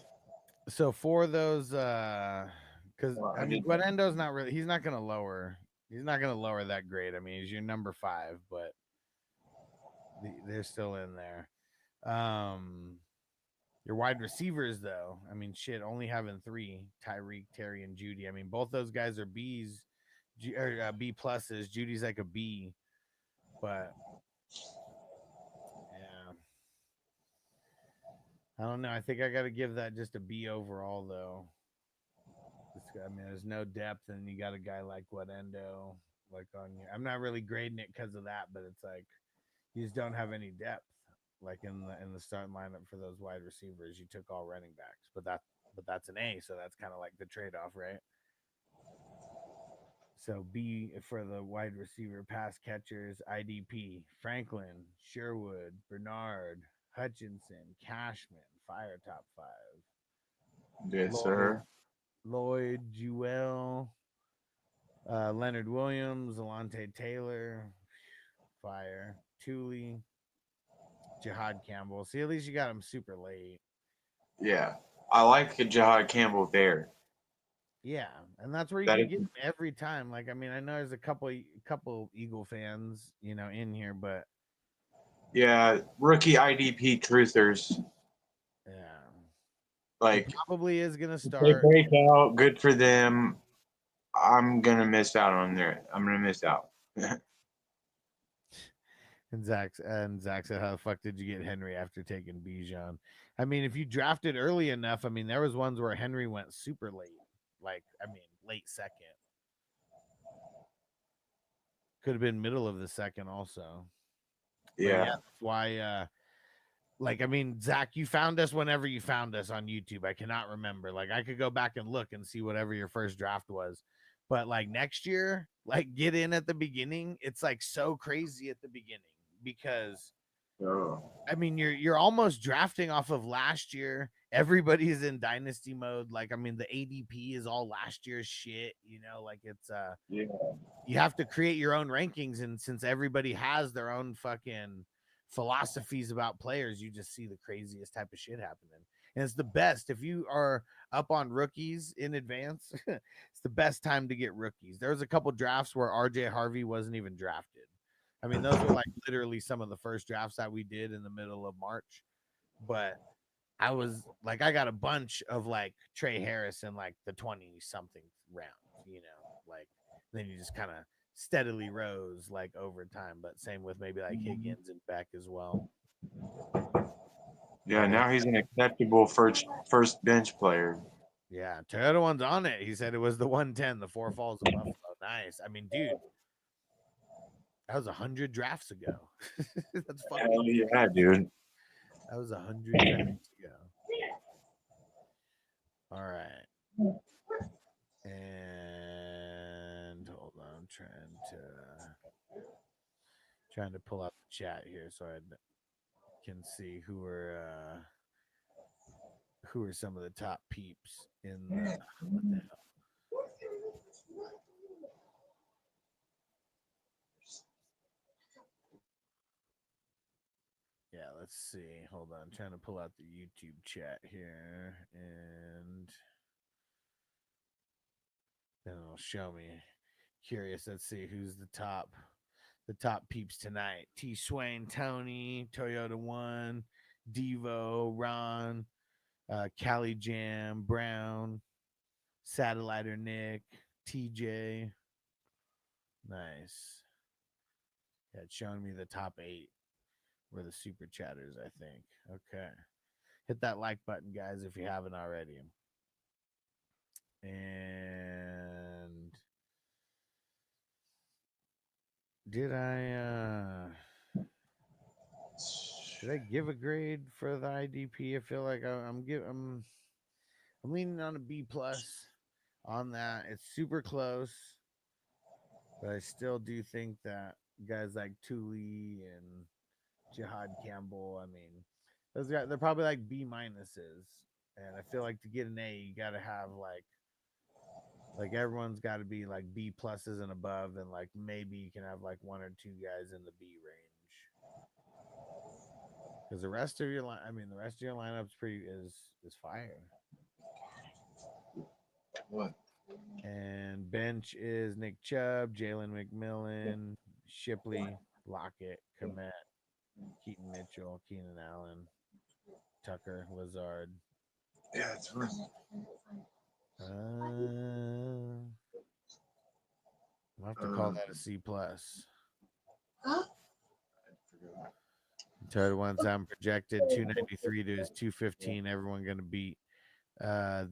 So for those, because I mean, Guedendo's not really. He's not gonna lower that grade. I mean, he's your number 5, but they're still in there. Your wide receivers, though, I mean, shit, only having 3: Tyreek, Terry, and Judy. I mean, both those guys are B's or B pluses. Judy's like a B, but yeah, I don't know. I think I got to give that just a B overall, though. I mean, there's no depth, and you got a guy like Guedendo, like on you. I'm not really grading it because of that, but it's like you just don't have any depth, like in the starting lineup for those wide receivers. You took all running backs, but that's an A, so that's kind of like the trade-off, right? So B for the wide receiver pass catchers, IDP, Franklin, Sherwood, Bernard, Hutchinson, Cashman, fire top 5. Yes, sir. Lloyd, Jewell, Leonard Williams, Alante Taylor, fire, Thule, Jihad Campbell. See, at least you got him super late. Yeah, I like Jihad Campbell there. Yeah, and that's where you can get him every time. Like, I mean, I know there's a couple Eagle fans, in here, but yeah, rookie IDP truthers. Yeah, like he probably is gonna start. They break out, good for them. I'm gonna miss out on there. I'm gonna miss out. And Zach said, "How the fuck did you get Henry after taking Bijan?" I mean, if you drafted early enough, I mean, there was ones where Henry went super late. Like, I mean, late second. Could have been middle of the second also. Yeah. That's why like, I mean, Zach, you found us whenever you found us on YouTube. I cannot remember. Like, I could go back and look and see whatever your first draft was. But like next year, like get in at the beginning. It's like so crazy at the beginning because I mean, you're almost drafting off of last year. Everybody's in dynasty mode. Like, I mean, the ADP is all last year's shit, like it's yeah. You have to create your own rankings, and since everybody has their own fucking philosophies about players, you just see the craziest type of shit happening. And it's the best if you are up on rookies in advance. It's the best time to get rookies. There was a couple drafts where RJ Harvey wasn't even drafted. I mean, those were like literally some of the first drafts that we did in the middle of March. But I was like, I got a bunch of like Trey Harris in like the 20 something round, like then you just kind of steadily rose like over time. But same with maybe like Higgins and Beck as well. Yeah, now he's an acceptable first bench player. Yeah, Toyota one's on it. He said it was the 110, the 4 falls of Buffalo. Nice. I mean, dude, that was 100 drafts ago. That's fucking. Hell yeah, dude. That was 100 drafts ago. All right. And hold on, I'm trying to pull up the chat here so I can see who are some of the top peeps in the what the hell. Yeah, let's see. Hold on. Trying to pull out the YouTube chat here, and then it'll show me. Curious. Let's see who's the top peeps tonight. T Swain, Tony, Toyota One, Devo, Ron, Cali Jam, Brown, Satelliter Nick, TJ. Nice. Yeah, it's showing me the top 8 were the super chatters, I think. Okay. Hit that like button, guys, if you haven't already. And did I give a grade for the IDP? I feel like I'm leaning on a B plus on that. It's super close, but I still do think that guys like Thule and Jihad Campbell, I mean, those guys, they're probably like B minuses. And I feel like to get an A, you got to have like everyone's got to be like B pluses and above, and like maybe you can have like 1 or 2 guys in the B range. Because the rest of your lineup's is fire. What? And bench is Nick Chubb, Jalen McMillan, Shipley, Lockett, Komet, Keaton Mitchell, Keenan Allen, Tucker, Lazard. Yeah, it's fun. I'll have to call that a C plus. Third one's I'm projected 293 to his 215. Everyone gonna beat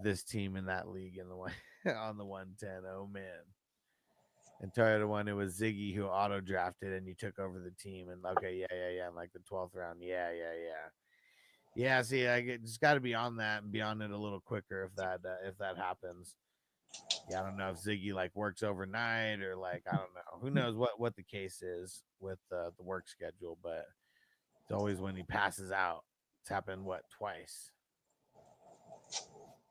this team in that league in the one on the 110. Oh man. And Toyota One, it was Ziggy who auto drafted and you took over the team. And okay, yeah. In like the 12th round. Yeah. Yeah, see, I just got to be on that and be on it a little quicker if that happens. Yeah, I don't know if Ziggy like works overnight or like I don't know. Who knows what the case is with the work schedule, but it's always when he passes out. It's happened twice.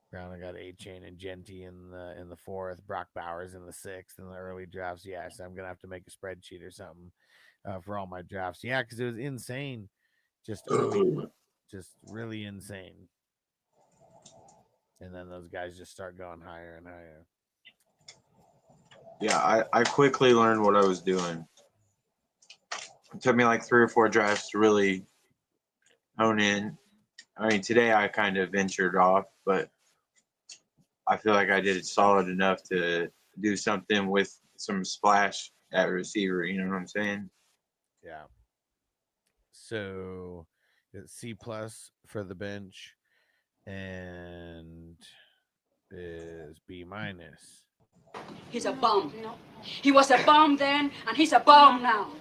Brown, I got A-Chain and Genty in the 4th, Brock Bowers in the 6th in the early drafts. Yeah, so I'm gonna have to make a spreadsheet or something for all my drafts. Yeah, because it was insane, just early, just really insane. And then those guys just start going higher and higher. Yeah, I quickly learned what I was doing. It took me like 3 or 4 drafts to really hone in. I mean, today I kind of ventured off, but I feel like I did it solid enough to do something with some splash at receiver. You know what I'm saying? Yeah. So it's C plus for the bench and is B minus. He's a bum. He was a bum then, and he's a bum now.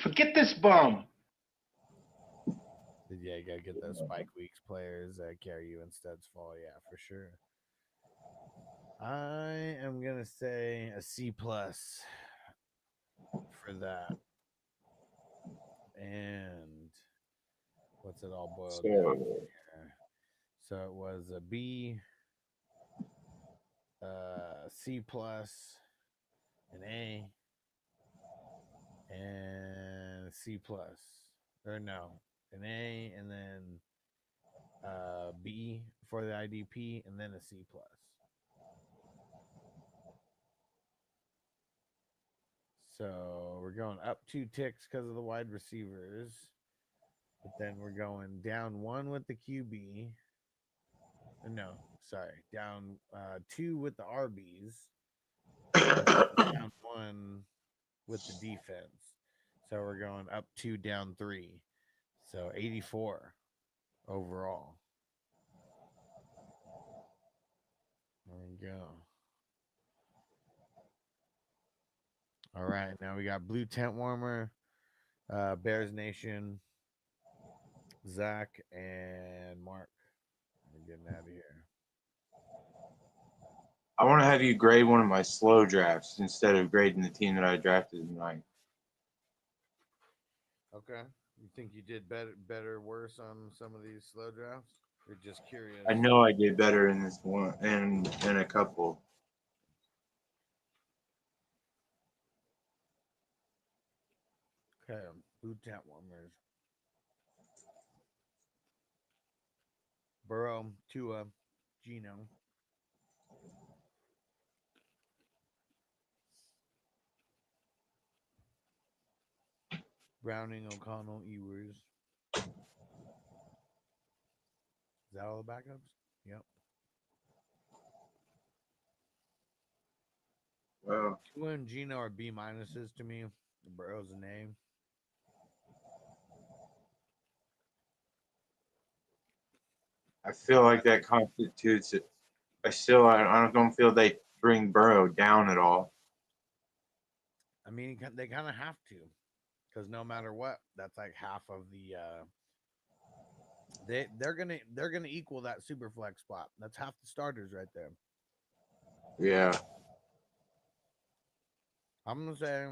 Forget this bum. Yeah, you gotta get those Spike Weeks players that carry you in studs fall. Yeah, for sure. I am gonna say a C plus for that. And what's it all boiled down to here? So it was a B, C plus, an A, and a C plus. Or no, an A and then B for the IDP and then a C plus. So we're going up 2 ticks because of the wide receivers, but then we're going down 1 with the QB. No, sorry, down 2 with the RBs, down 1 with the defense. So we're going up 2, down 3. So 84 overall. There we go. All right, now we got Blue Tent Warmer, Bears Nation, Zach, and Mark. We're getting out of here. I want to have you grade one of my slow drafts instead of grading the team that I drafted tonight. Okay. You think you did better, worse on some of these slow drafts? You're just curious. I know I did better in this one and in a couple. Okay, Blue Tent Warmers. Burrow, Tua, Gino. Browning, O'Connell, Ewers. Is that all the backups? Yep. Well, Tua and Gino are B minuses to me. Burrow's an A. I feel like that constitutes it. I don't feel they bring Burrow down at all. I mean, they kind of have to, because no matter what, that's like half of the. They're gonna equal that super flex spot. That's half the starters right there. Yeah. I'm gonna say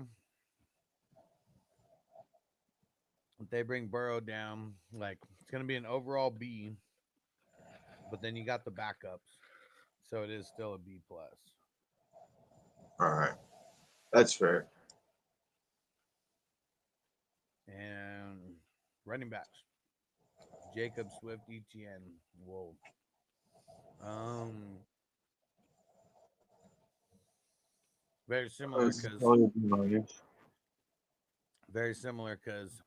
if they bring Burrow down, like it's gonna be an overall B, but then you got the backups, so it is still a B plus. All right. That's fair. And running backs: Jacob, Swift, Etienne. Whoa. Very similar because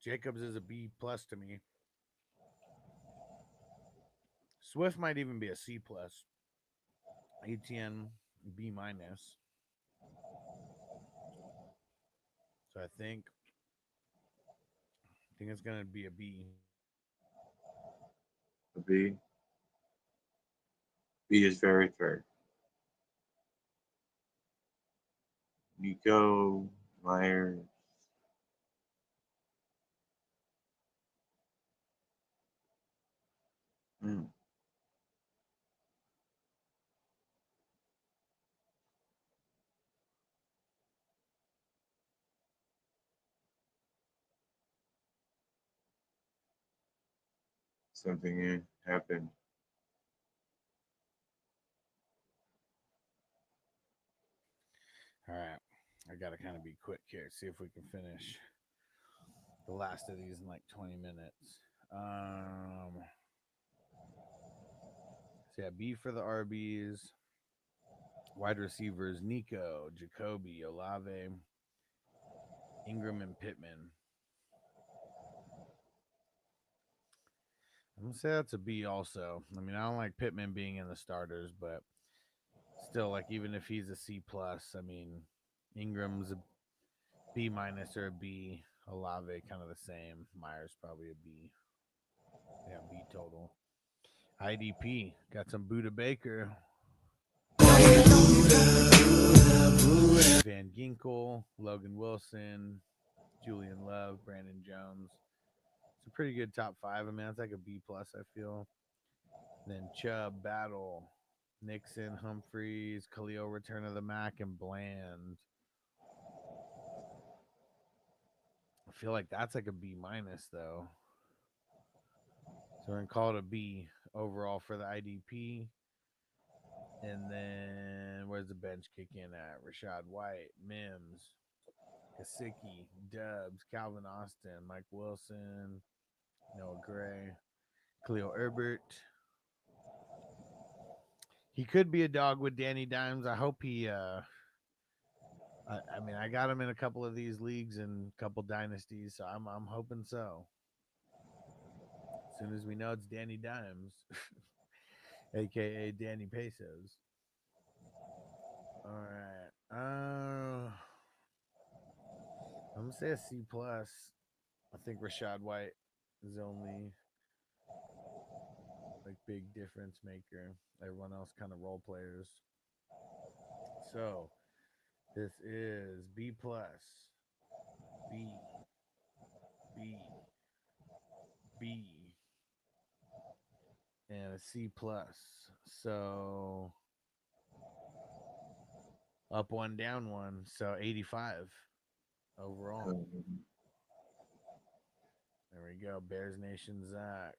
Jacobs is a B plus to me. Swift might even be a C plus. Etienne B minus. So I think it's gonna be a B. B. B is very fair. Nico Myers. Hmm. Something happened. All right. I gotta kind of be quick here. See if we can finish the last of these in like 20 minutes. So yeah, B for the RBs. Wide receivers: Nico, Jacoby, Olave, Ingram, and Pittman. I'm gonna say that's a B also. I mean, I don't like Pittman being in the starters, but still, like even if he's a C plus, I mean, Ingram's a B minus or a B. Olave kind of the same. Myers probably a B. Yeah, B total. IDP got some Buda Baker, Van Ginkel, Logan Wilson, Julian Love, Brandon Jones. It's a pretty good top five. I mean, it's like a B plus, I feel. Then Chubb, Battle, Nixon, Humphreys, Khalil, Return of the Mac, and Bland. I feel like that's like a B minus though. So we're gonna call it a B overall for the IDP. And then where's the bench kick in at? Rashad White, Mims, Kasicki, Dubs, Calvin Austin, Mike Wilson, Noah Gray, Khalil Herbert. He could be a dog with Danny Dimes. I hope he I mean, I got him in a couple of these leagues and a couple dynasties, so I'm hoping so. As soon as we know it's Danny Dimes, aka Danny Pesos. All right. I'm gonna say a C plus. I think Rashad White is the only like big difference maker. Everyone else kind of role players. So this is B plus, B, B, B, and a C plus. So up one, down one. So 85 overall. There we go. Bears Nation Zach.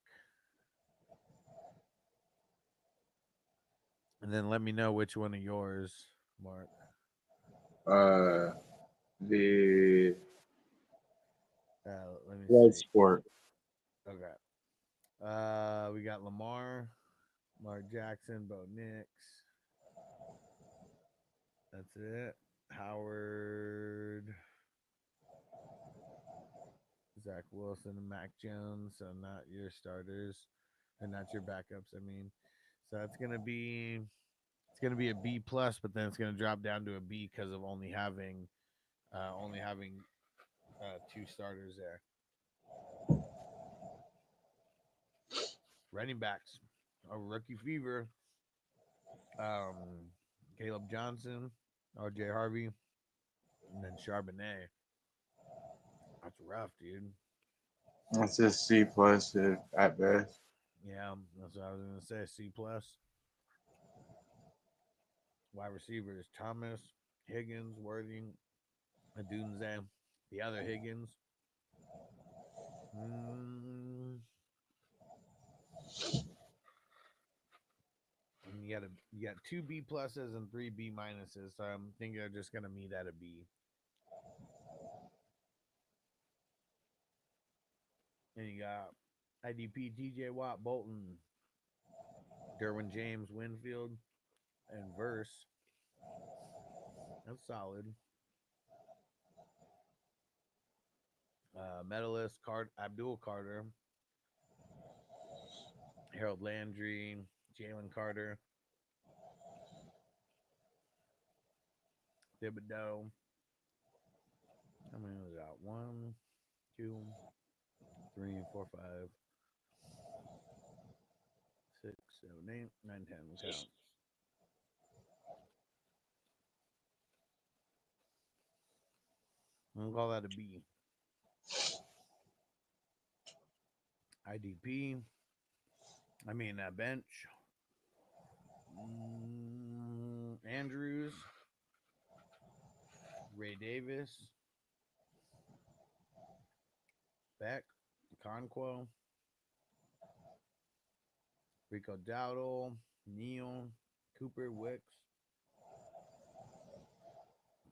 And then let me know which one of yours, Mark. The Let me Red see. Sport. Okay. We got Lamar Jackson, Bo Nix. That's it. Howard, Zach Wilson, and Mac Jones. So not your starters, and not your backups. I mean, so it's gonna be a B plus, but then it's gonna drop down to a B because of only having two starters there. Running backs, a rookie fever. Caleb Johnson, R.J. Harvey, and then Charbonnet. That's rough, dude. That's a C plus at best. Yeah, that's what I was gonna say. C plus. Wide receivers: Thomas, Higgins, Worthing, Adunze, the other Higgins. And you got two B pluses and three B minuses. So I'm thinking they're just gonna meet at a B. And you got IDP, TJ Watt, Bolton, Derwin James, Winfield, and Verse. That's solid. Medalist, Abdul Carter, Harold Landry, Jalen Carter, Thibodeau. How many was that? 1, 2, 3, 4, 5, 6, 7, 8, 9, 10. Count. We'll call that a B. IDP. Bench. Andrews. Ray Davis. Beck. Conquo. Rico Dowdle. Neal. Cooper Wicks.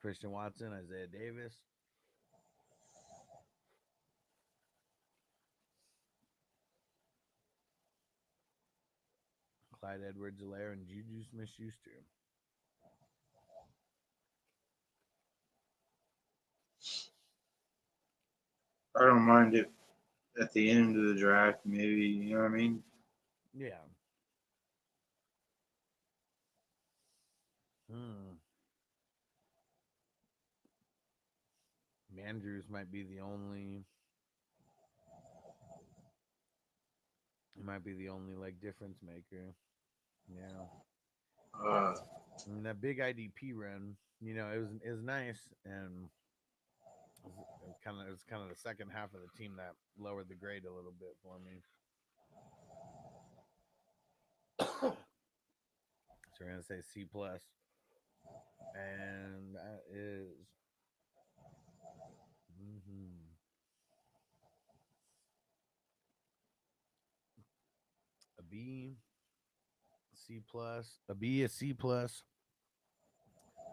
Christian Watson. Isaiah Davis. Clyde Edwards-Helaire and Juju Smith-Schuster. I don't mind it at the end of the draft, maybe, you know what I mean? Yeah. Andrews might be the only. He might be the only difference maker. Yeah. That big IDP run, it was nice, and it was kind of the second half of the team that lowered the grade a little bit for me. So we're gonna say C plus, and that is a B, C plus, a B, a C plus,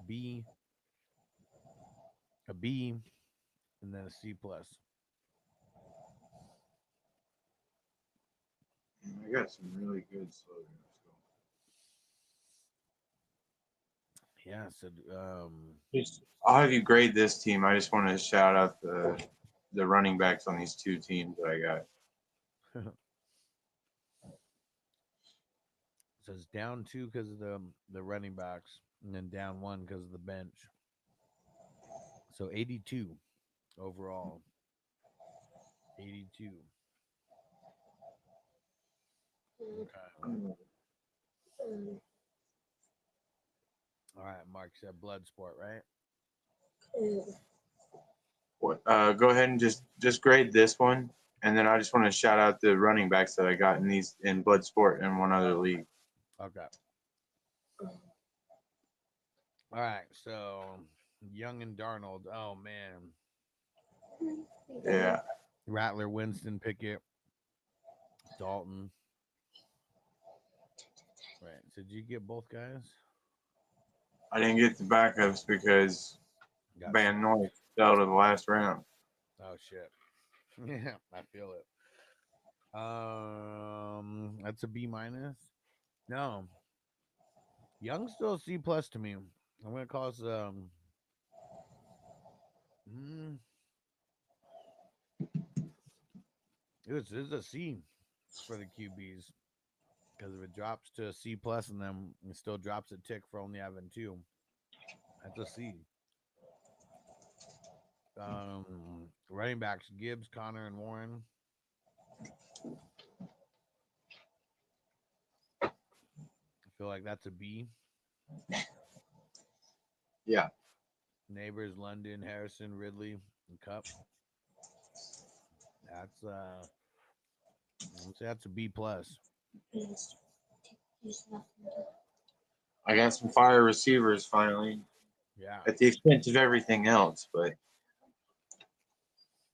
B, a B, and then a C plus. I got some really good slogans. Yeah, so I'll have you grade this team. I just want to shout out the running backs on these two teams that I got. So it's down 2 because of the running backs, and then down 1 because of the bench. So 82 overall. 82. Okay. All right, Mark said blood sport, right? Go ahead and just grade this one, and then I just want to shout out the running backs that I got in Bloodsport and one other league. Okay. All right, so Young and Darnold. Oh man. Yeah. Rattler, Winston, Pickett, Dalton. Right. So did you get both guys? I didn't get the backups because Van Noy fell to the last round. Oh shit. Yeah, I feel it. That's a B minus. No, Young's still a C plus to me. I'm gonna call this it's a C for the QBs because if it drops to a C plus and then it still drops a tick for only having two, that's a C. Running backs Gibbs, Connor, and Warren. I feel like that's a B. Yeah. Neighbors, London, Harrison, Ridley, and Cup. That's that's a B plus. I got some fire receivers finally. Yeah. At the expense of everything else, but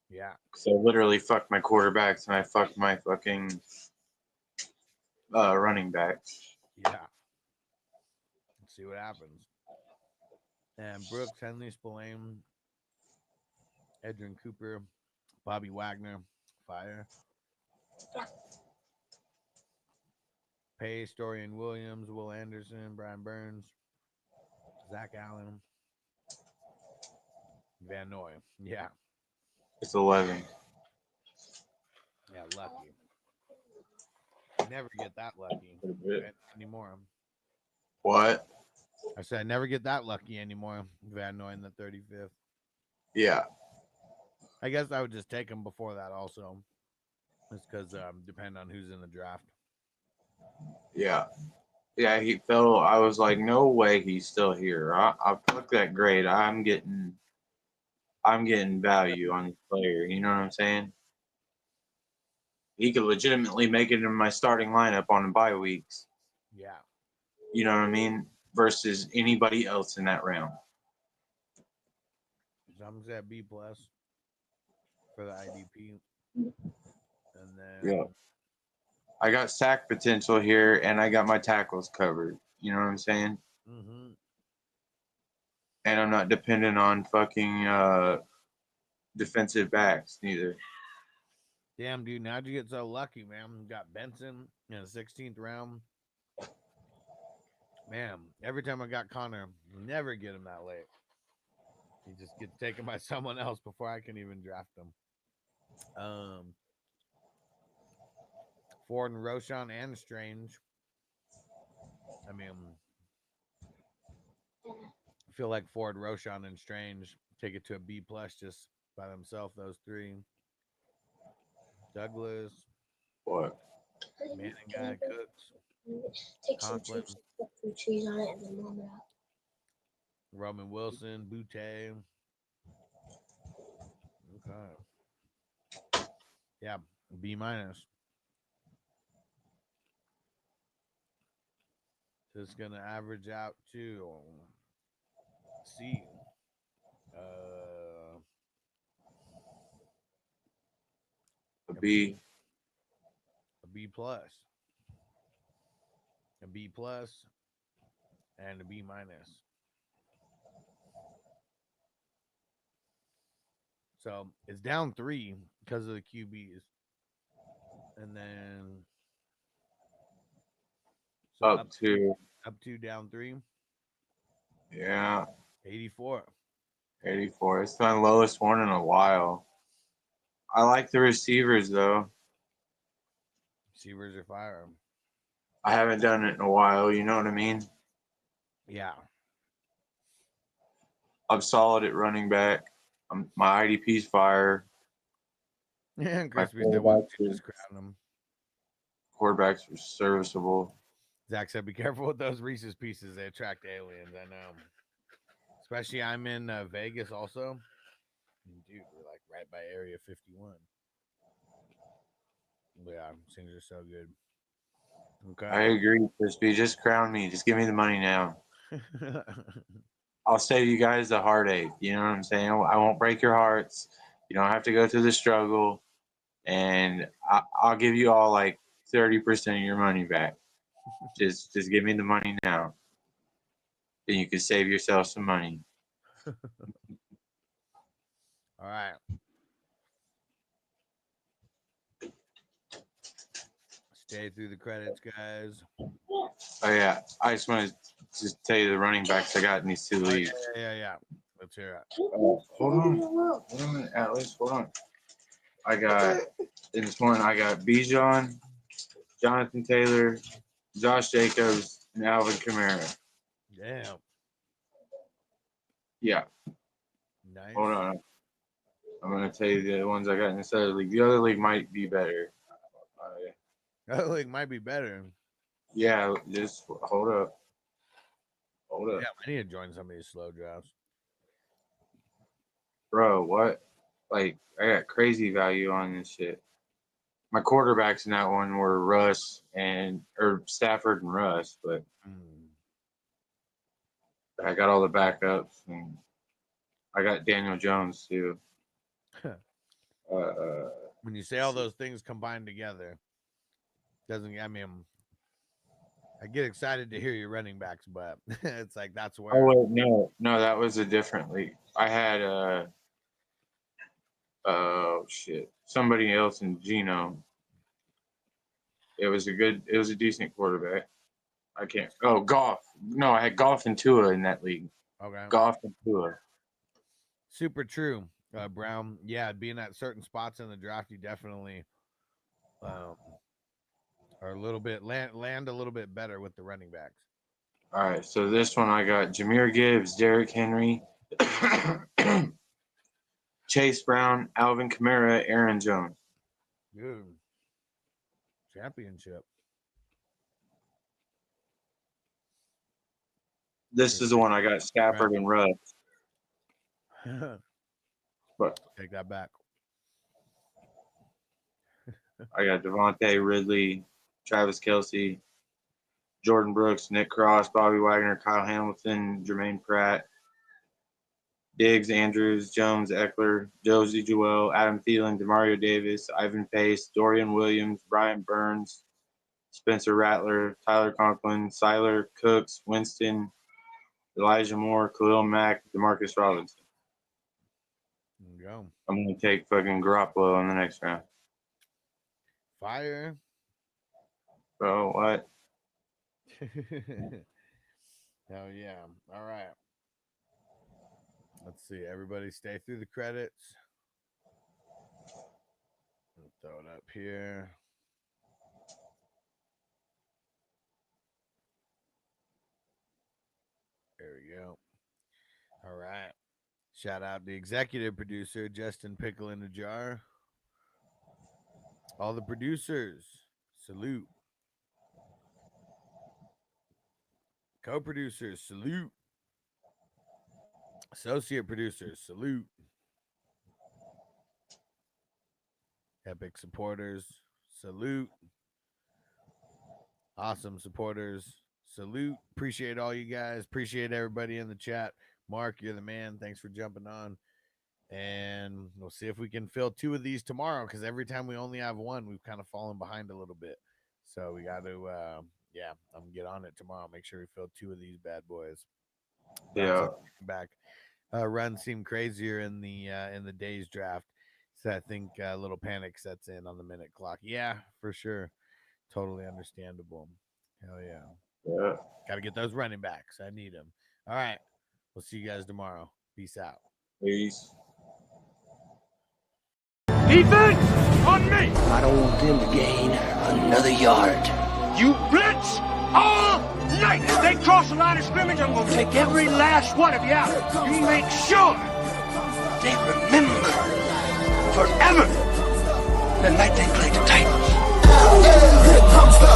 Yeah. so I literally fucked my quarterbacks and I fucked my fucking running backs. Yeah. Let's see what happens. And Brooks, Henley, Spillane, Edrin Cooper, Bobby Wagner, fire. Pace, Dorian Williams, Will Anderson, Brian Burns, Zach Allen, Van Noy. Yeah. It's 11. Yeah, lucky. Never get that lucky anymore. What? I said I never get that lucky anymore. Van Noy in the 35th. Yeah. I guess I would just take him before that also. It's because depend on who's in the draft. Yeah. Yeah, he fell. I was like, no way he's still here. I fucked that grade. I'm getting value on this player. You know what I'm saying? He could legitimately make it in my starting lineup on the bye weeks. Yeah. You know what I mean? Versus anybody else in that round. Some said B plus for the IDP. And then Yeah. I got sack potential here and I got my tackles covered. You know what I'm saying? mm-hmm. And I'm not dependent on fucking defensive backs neither. Damn, dude, how'd you get so lucky, man? You got Benson in the 16th round. Man, every time I got Connor, never get him that late. He just gets taken by someone else before I can even draft him. Ford and Roshan and Strange. I mean, I feel like Ford, Roshan, and Strange take it to a B plus just by themselves. Those three. Douglas, What? Manning guy, Cooks, Take some Conklin, chips, put some cheese on it, and then warm it up. Roman Wilson, Butte. Okay. Yeah, B minus. So it's gonna average out to C. A B. A B plus. A B plus and a B minus. So it's down 3 because of the QBs. And then so Up to. Up 2, down 3. Yeah. 84. 84. It's my lowest one in a while. I like the receivers though. Receivers are fire. I haven't done it in a while. You know what I mean? Yeah. I'm solid at running back. My IDP's fire. And My Crispy said, "Why don't you quarterbacks just crown them?" are serviceable. Zach said, "Be careful with those Reese's Pieces. They attract aliens." I know. Especially I'm in Vegas also. Dude, we're like right by Area 51. Yeah, things are so good. Okay. I agree, Crispy. Just crown me. Just give me the money now. I'll save you guys the heartache. You know what I'm saying? I won't break your hearts. You don't have to go through the struggle. And I'll give you all like 30% of your money back. Just give me the money now. Then you can save yourself some money. All right. Stay through the credits, guys. Oh yeah, I just want to just tell you the running backs I got in these 2 leagues. Yeah. Let's hear it. Hold on, Atlas, hold on. I got in this one. I got Bijan, Jonathan Taylor, Josh Jacobs, and Alvin Kamara. Damn. Yeah. Nice. Hold on. I'm gonna tell you the ones I got in this other league. The other league might be better. That league might be better. Yeah, just hold up. Hold up. Yeah, I need to join some of these slow drafts. Bro, what? Like, I got crazy value on this shit. My quarterbacks in that one were Stafford and Russ, but I got all the backups, and I got Daniel Jones too. When you say all those things combined together, I get excited to hear your running backs, but it's like that's where. Oh wait, no, that was a different league. I had somebody else in Geno. It was a decent quarterback. I can't. Oh, Goff. No, I had Goff and Tua in that league. Okay. Goff and Tua. Super true, Brown. Yeah, being at certain spots in the draft, you definitely are a little bit land a little bit better with the running backs. All right, so this one I got Jahmyr Gibbs, Derrick Henry, Chase Brown, Alvin Kamara, Aaron Jones. Dude. Championship. This is the one I got Stafford and Russ. But take that back. I got Devontae, Ridley, Travis Kelce, Jordan Brooks, Nick Cross, Bobby Wagner, Kyle Hamilton, Jermaine Pratt, Diggs, Andrews, Jones, Eckler, Josie Jewell, Adam Thielen, Demario Davis, Ivan Pace, Dorian Williams, Brian Burns, Spencer Rattler, Tyler Conklin, Siler, Cooks, Winston, Elijah Moore, Khalil Mack, DeMarcus Robinson. There you go. I'm going to take fucking Garoppolo in the next round. Fire. Bro, what? Hell yeah. All right. Let's see. Everybody stay through the credits. I'll throw it up here. There we go. All right. Shout out the executive producer, Justin Pickle in the Jar. All the producers, salute. Co-producers, salute. Associate producers, salute. Epic supporters, salute. Awesome supporters, salute. Appreciate all you guys. Appreciate everybody in the chat. Mark, you're the man. Thanks for jumping on. And we'll see if we can fill 2 of these tomorrow, because every time we only have 1, we've kind of fallen behind a little bit. So we got to, I'm going to get on it tomorrow. Make sure we fill 2 of these bad boys. Yeah. Back. Run seemed crazier in the day's draft. So I think a little panic sets in on the minute clock. Yeah, for sure. Totally understandable. Hell yeah. Yeah. Got to get those running backs. I need them. All right. We'll see you guys tomorrow. Peace out. Peace. Defense on me! I don't want them to gain another yard. You blitz all night! If they cross the line of scrimmage, I'm going to take every last one of you out. You make sure they remember forever the night they played the Titans. Here comes the